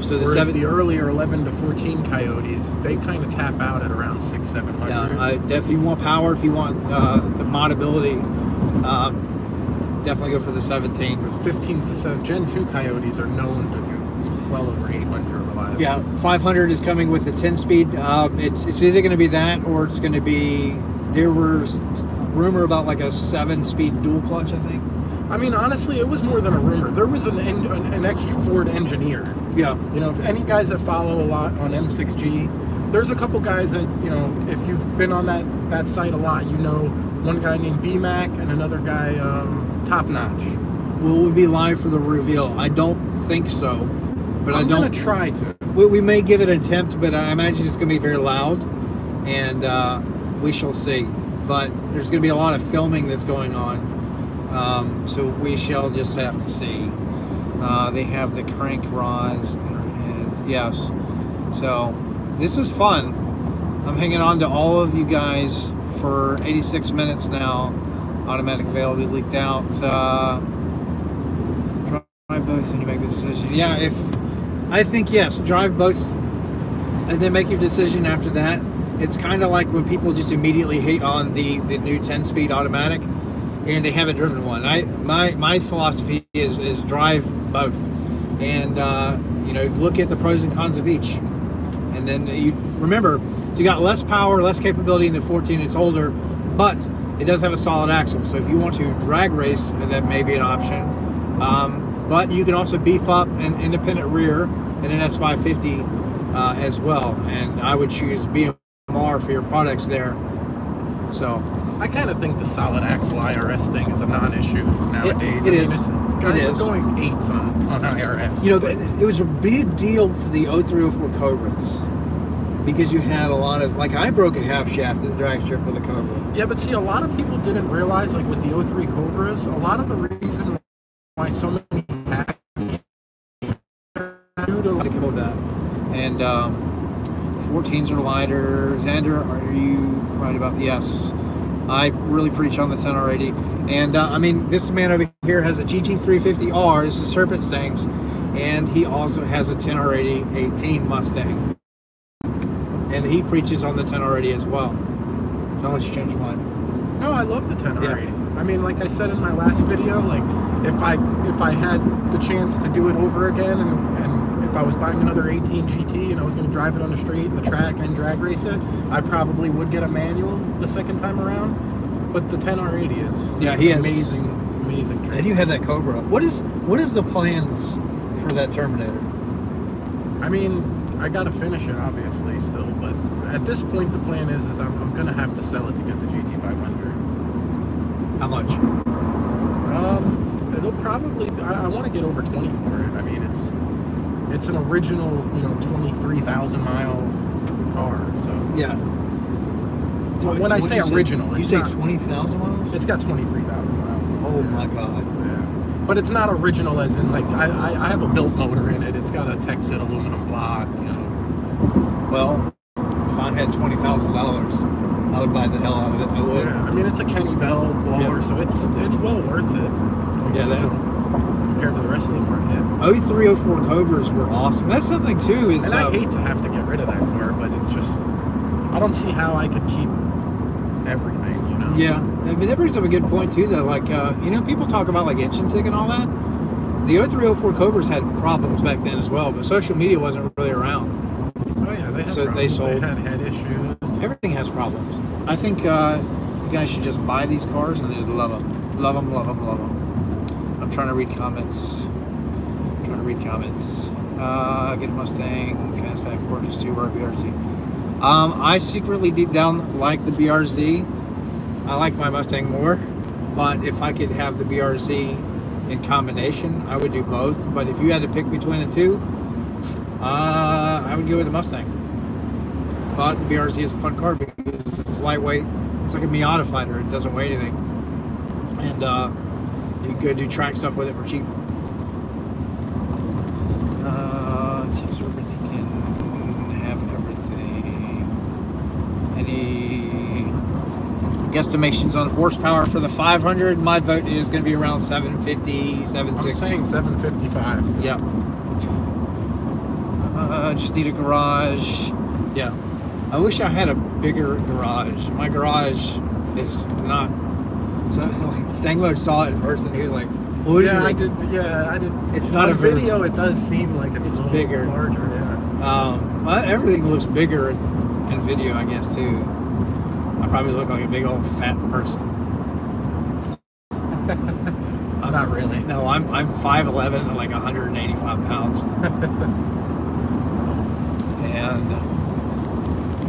So whereas the earlier 11 to 14 Coyotes, they kind of tap out at around 600-700. Yeah, if you want power, if you want the modability, definitely go for the 17. 15s to 7 Gen 2 Coyotes are known to do well over 800 reliable. Yeah, 500 is coming with a 10-speed. It's either going to be that, or it's going to be, there was rumor about like a 7-speed dual clutch, I think. I mean, honestly, it was more than a rumor. There was an extra Ford engineer. Yeah. You know, if any guys that follow a lot on M6G, there's a couple guys that, you know, if you've been on that site a lot, you know, one guy named BMAC and another guy, Top Notch. Will we be live for the reveal? I don't think so, but I'm going to try to. We may give it an attempt, but I imagine it's going to be very loud, and we shall see. But there's going to be a lot of filming that's going on. So we shall just have to see. They have the crank rods in her heads. Yes. So this is fun. I'm hanging on to all of you guys for 86 minutes now. Automatic veil will be leaked out. Drive both and you make the decision. Yeah, I think yes, drive both and then make your decision after that. It's kind of like when people just immediately hate on the new 10-speed automatic and they haven't driven one. My philosophy is drive both, and you know, look at the pros and cons of each, and then you remember, so you got less power, less capability in the 14. It's older, but it does have a solid axle. So if you want to drag race, that may be an option. But you can also beef up an independent rear in an S550 as well, and I would choose BMR for your products there. So I kind of think the solid axle IRS thing is a non-issue nowadays. It is. Guys are going 8s on IRS. You know, it was a big deal for the 0304 Cobras, because you had a lot of, like, I broke a half shaft at the drag strip with a Cobra. Yeah, but see, a lot of people didn't realize, like with the 03 Cobras, a lot of the reason why so many have due to that. And 14s are lighter. Xander, are you right about? Yes. I really preach on the 10R80. And I mean, this man over here has a GT350R. This is Serpent Stangs, and he also has a 10R80 18 Mustang. And he preaches on the 10R80 as well. I'll let you change your mind. No, I love the 10R80. Yeah. I mean, like I said in my last video, like if I had the chance to do it over again, and if I was buying another 18 GT and I was going to drive it on the street and the track and drag race it, I probably would get a manual the second time around. But the 10R80 is amazing track. And you have that Cobra. What is the plans for that Terminator? I mean, I got to finish it obviously still, but at this point the plan is I'm going to have to sell it to get the GT500. How much? It'll probably, I want to get over 20 for it. I mean, it's an original, you know, 23,000 mile car, so. Yeah. When I say original, you say 20,000 miles? It's got 23,000 miles. Oh my God. Yeah. But it's not original as in, like, I have a built motor in it. It's got a Texas aluminum block, you know. Well, if I had $20,000, I would buy the hell out of it. I would. Yeah, I mean, it's a Kenny Bell blower, so it's well worth it. Yeah, you know, compared to the rest of the market. 0304 Cobras were awesome. That's something too. Is and I hate to have to get rid of that car, but it's just, I don't see how I could keep everything, you know. Yeah, I mean that brings up a good point too. Though, like you know, people talk about like engine tick and all that. The 0304 Cobras had problems back then as well, but social media wasn't really around. Oh yeah, they had So problems. they sold. They had head issues. Everything has problems. I think you guys should just buy these cars and just love them. Love them, love them, love them. I'm trying to read comments. Get a Mustang, fastback, gorgeous Subaru BRZ. I secretly deep down like the BRZ. I like my Mustang more, but if I could have the BRZ in combination, I would do both. But if you had to pick between the two, I would go with the Mustang. But the BRZ is a fun car because it's lightweight. It's like a Miata fighter. It doesn't weigh anything. And you can go do track stuff with it for cheap. Tips are when you can have everything. Any guesstimations on horsepower for the 500? My vote is going to be around 750, 760. I'm saying 755. Yeah. Just need a garage. Yeah. I wish I had a bigger garage. My garage is not. So, like, Stangler saw it in person. He was like, well, Yeah, I did. It's not on a very- video. It does seem like it's a little bigger. larger. Yeah. Well, everything looks bigger in video, I guess, too. I probably look like a big old fat person. Not really. No, I'm 5'11" and like 185 pounds. And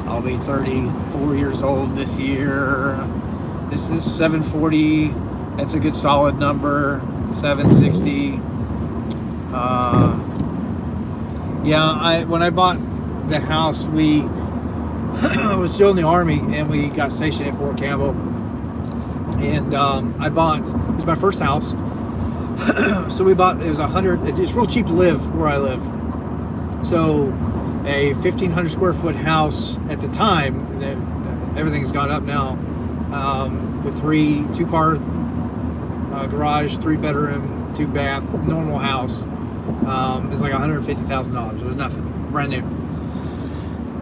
I'll be 34 years old this year. This is 740. That's a good solid number. 760. Yeah, when I bought the house, I was still in the Army, and we got stationed at Fort Campbell. And it was my first house. So it was it's real cheap to live where I live. So a 1,500 square foot house at the time, everything's gone up now, with two car garage, 3 bedroom, 2 bath, normal house. It's like $150,000. It was nothing, brand new.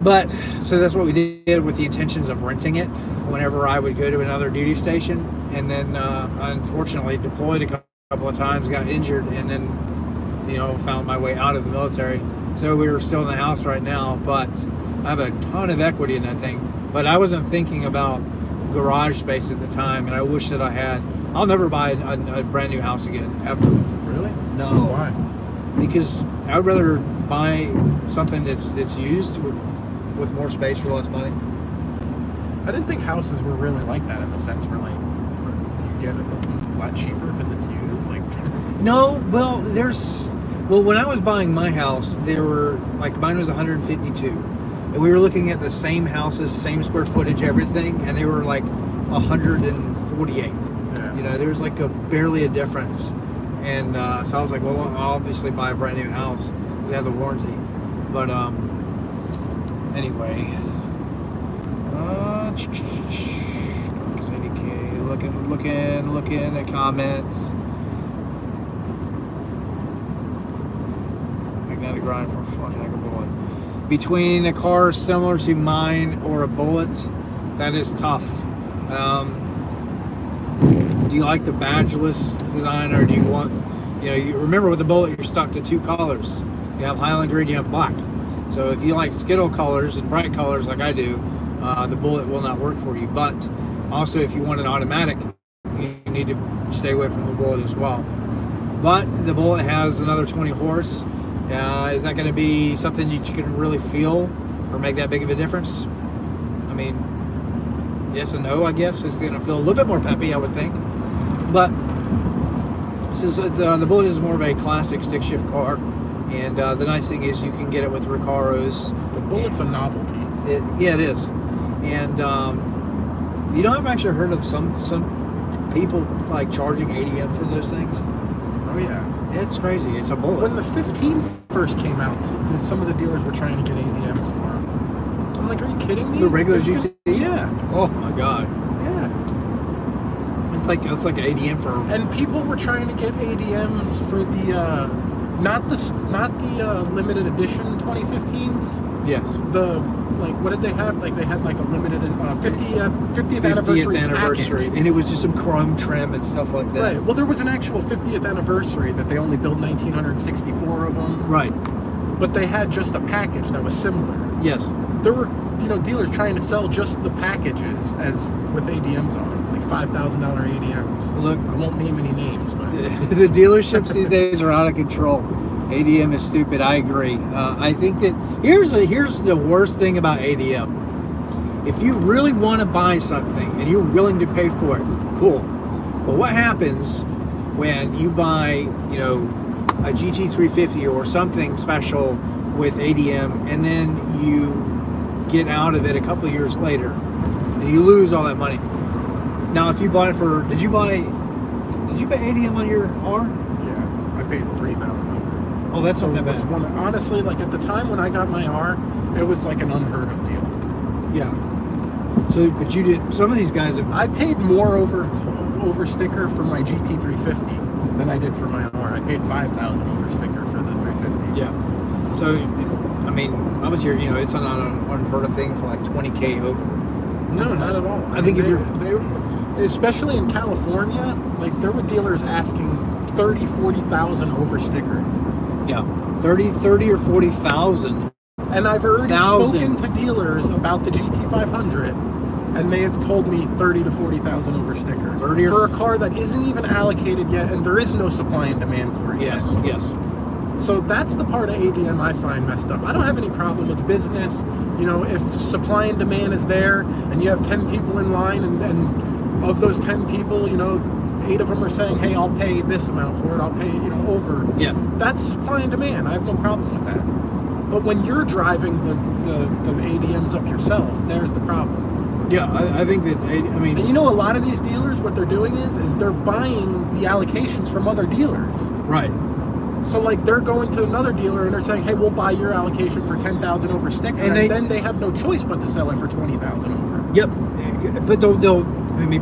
But so that's what we did with the intentions of renting it whenever I would go to another duty station, and then unfortunately deployed a couple of times, got injured, and then found my way out of the military. So we were still in the house right now, but I have a ton of equity in that thing. But I wasn't thinking about garage space at the time, and I wish that I had. I'll never buy a brand new house again, ever. Really? No. Why? Because I would rather buy something that's used with more space for less money. I didn't think houses were really like that in the sense where, like, you get it a lot cheaper because it's used. Like, no, well, when I was buying my house, mine was 152, and we were looking at the same houses, same square footage, everything, and they were like 148. Yeah. There was like barely a difference, and so I was like, well, I'll obviously buy a brand new house because they have the warranty. But anyway, 80K. Looking at comments. Magnetic grind for a front hacker bullet. Between a car similar to mine or a bullet, that is tough. Do you like the badgeless design, or do you want, you remember with the bullet you're stuck to 2 colors. You have Highland Green, you have black. So if you like Skittle colors and bright colors like I do, the bullet will not work for you. But also, if you want an automatic, you need to stay away from the bullet as well. But the bullet has another 20 horse. Is that going to be something that you can really feel or make that big of a difference? I mean, yes and no, I guess. It's going to feel a little bit more peppy, I would think. But since the bullet is more of a classic stick shift car, and the nice thing is you can get it with Recaros. the bullet's a novelty. Yeah, it is. And I've actually heard of some people like charging ADM for those things. Oh Oh yeah. It's crazy. It's a bullet. When the 15 first came out, some of the dealers were trying to get ADMs for them. I'm like, are you kidding me? The regular GT? Yeah. Oh my god. Yeah. It's like ADM for. And people were trying to get ADMs for the not the limited edition 2015s. Yes. The like, what did they have? Like they had like a limited 50th anniversary package. And it was just some chrome trim and stuff like that. Right. Well, there was an actual 50th anniversary that they only built 1,964 of them. Right. But they had just a package that was similar. Yes. There were, dealers trying to sell just the packages as with ADMs on them, like $5,000 ADMs. Look, I won't name any names, but the dealerships these days are out of control. ADM is stupid. I agree. I think that here's the worst thing about ADM. If you really want to buy something and you're willing to pay for it, cool. But what happens when you buy, a GT350 or something special with ADM, and then you get out of it a couple of years later and you lose all that money? Now, if you bought it for, did you pay ADM on your R? yeah, I paid $3,000. Oh, that's So not it that was bad. honestly, like at the time when I got my R, it was like an unheard of deal. Yeah. So, but you did. Some of these guys have. I paid more over sticker for my GT350 than I did for my R. I paid $5,000 over sticker for the 350. Yeah. So, I mean, I was here. It's not an unheard of thing for like 20K over. No, not at all. I think if you're, especially in California, like there were dealers asking 30, 40,000 over sticker. yeah, 30 or 40,000. And I've already spoken to dealers about the GT500, and they have told me 30 to 40,000 over sticker 30 for a car that isn't even allocated yet, and there is no supply and demand for it. Yes, yet. yes. So that's the part of ADM I find messed up. I don't have any problem. It's business. If supply and demand is there, and you have 10 people in line, and of those 10 people, 8 of them are saying, hey, I'll pay this amount for it, I'll pay, over. Yeah. That's supply and demand. I have no problem with that. But when you're driving the ADMs up yourself, there's the problem. Yeah, I think that, I mean... And a lot of these dealers, what they're doing is they're buying the allocations from other dealers. Right. So, like, they're going to another dealer and they're saying, hey, we'll buy your allocation for 10,000 over sticker. And then they have no choice but to sell it for 20,000 over. Yep. But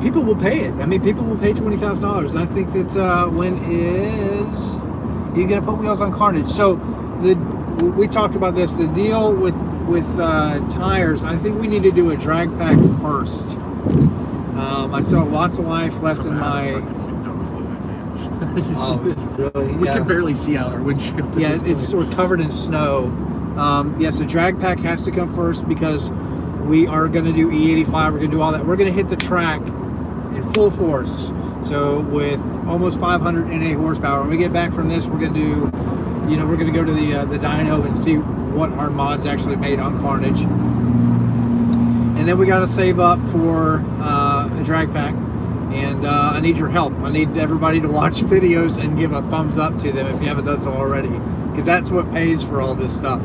people will pay it. People will pay $20,000. I think that when is you gonna put wheels on carnage? So we talked about this. The deal with tires. I think we need to do a drag pack first. I still have lots of life left in my. Window fluid, man. You see this? Really? We Yeah. can barely see out our windshield. Yeah, it's sort of covered in snow. Yes, the drag pack has to come first because we are going to do E85. We're going to do all that. We're going to hit the track in full force. So with almost 508 horsepower. When we get back from this, we're going to do, we're going to go to the dyno and see what our mods actually made on Carnage. And then we got to save up for a drag pack. And I need your help. I need everybody to watch videos and give a thumbs up to them if you haven't done so already. Because that's what pays for all this stuff.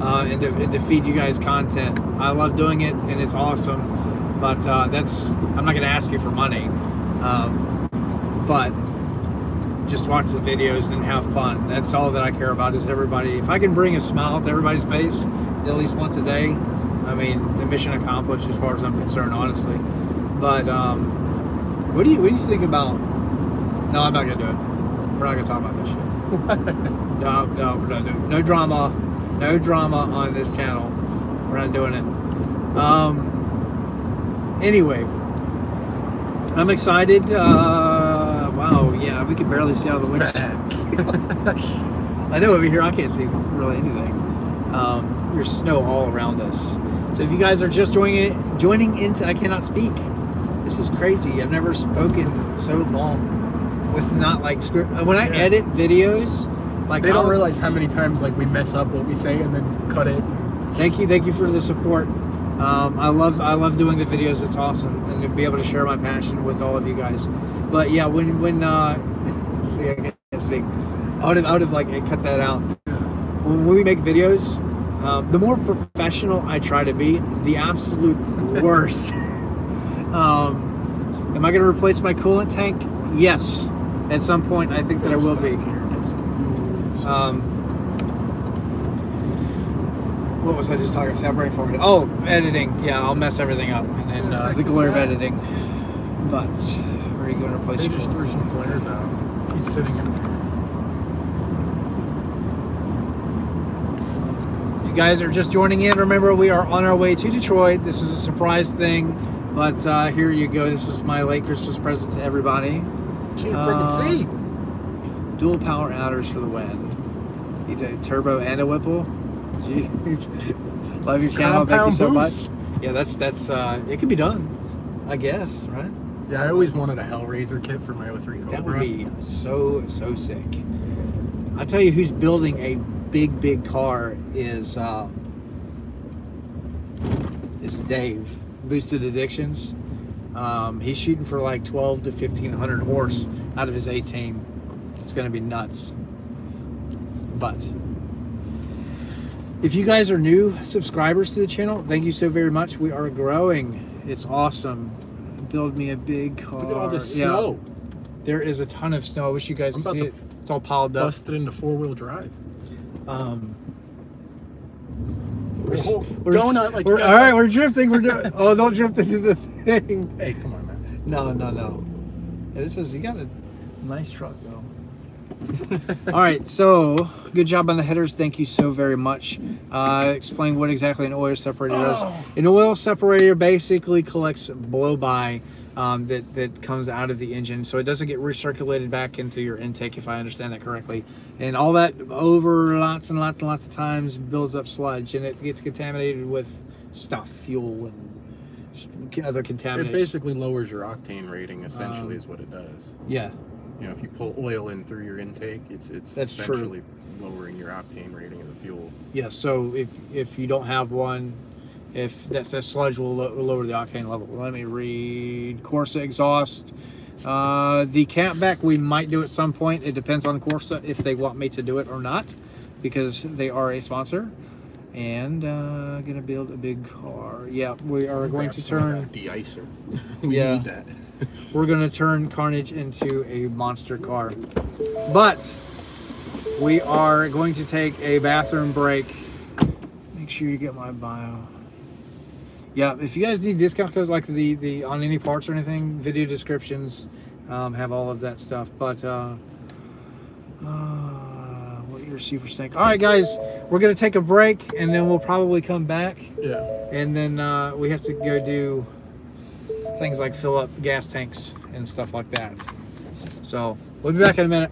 And to feed you guys content. I love doing it and it's awesome, but I'm not going to ask you for money, but just watch the videos and have fun. That's all that I care about, is everybody. If I can bring a smile to everybody's face at least once a day, the mission accomplished as far as I'm concerned, honestly. But what do you think about? No, I'm not going to do it. We're not going to talk about this shit. No, we're not doing it. No drama. No drama on this channel. We're not doing it. Anyway, I'm excited. Wow, yeah, we can barely see out of the window. I know over here I can't see really anything. There's snow all around us. So if you guys are just joining into, I cannot speak. This is crazy. I've never spoken so long with not like script. When I edit videos. Like, they don't realize how many times we mess up what we say and then cut it. Thank you for the support. I love doing the videos. It's awesome, and to be able to share my passion with all of you guys. But yeah, when see, I can't speak. I would have cut that out. When we make videos, the more professional I try to be, the absolute worse. Am I going to replace my coolant tank? Yes. At some point, I think that I will be. What was I just talking about? Brain fog. Oh, editing. Yeah, I'll mess everything up. And then the glory of editing. But, where are you going to replace? They just threw some flares out. He's sitting in there. If you guys are just joining in, remember we are on our way to Detroit. This is a surprise thing. But here you go. This is my late Christmas present to everybody. Can't freaking see. Dual power outers for the win. You take turbo and a Whipple. Jeez. Love your channel. Thank you so much. Yeah, that's it could be done, I guess, right? Yeah, I always wanted a Hellraiser kit for my 03 Cobra. That would be so sick. I'll tell you who's building a big car is Dave. Boosted Addictions. He's shooting for like 12 to 1500 horse out of his 18. It's going to be nuts. But if you guys are new subscribers to the channel, thank you so very much. We are growing. It's awesome. Build me a big car. Look at all this snow. There is a ton of snow. I wish you guys could see it. It's all piled up. Busted into 4-wheel drive. All right, we're drifting. We're doing. Oh, don't drift into the thing. Hey, come on, man. No. Yeah, you got a nice truck though. All right, so good job on the headers. Thank you so very much. Explain what exactly an oil separator does. An oil separator basically collects blow-by that comes out of the engine, so it doesn't get recirculated back into your intake, if I understand that correctly. And all that over lots and lots of times builds up sludge, and it gets contaminated with stuff, fuel and other contaminants. It basically lowers your octane rating, essentially, is what it does. Yeah. You know, if you pull oil in through your intake, it's That's essentially true. lowering your octane rating of the fuel. Yeah, so if you don't have one, if that sludge will lower the octane level. Let me read. Corsa exhaust. The campback we might do at some point. It depends on Corsa if they want me to do it or not, because they are a sponsor. And gonna build a big car. Yeah, we are going to turn de-icer. We need that. We're gonna turn Carnage into a monster car. But we are going to take a bathroom break. Make sure you get my bio. Yeah, if you guys need discount codes like the on any parts or anything, video descriptions have all of that stuff. But what your super snake. All right, guys, we're gonna take a break and then we'll probably come back. Yeah. And then we have to go do things like fill up gas tanks and stuff like that. So we'll be back in a minute.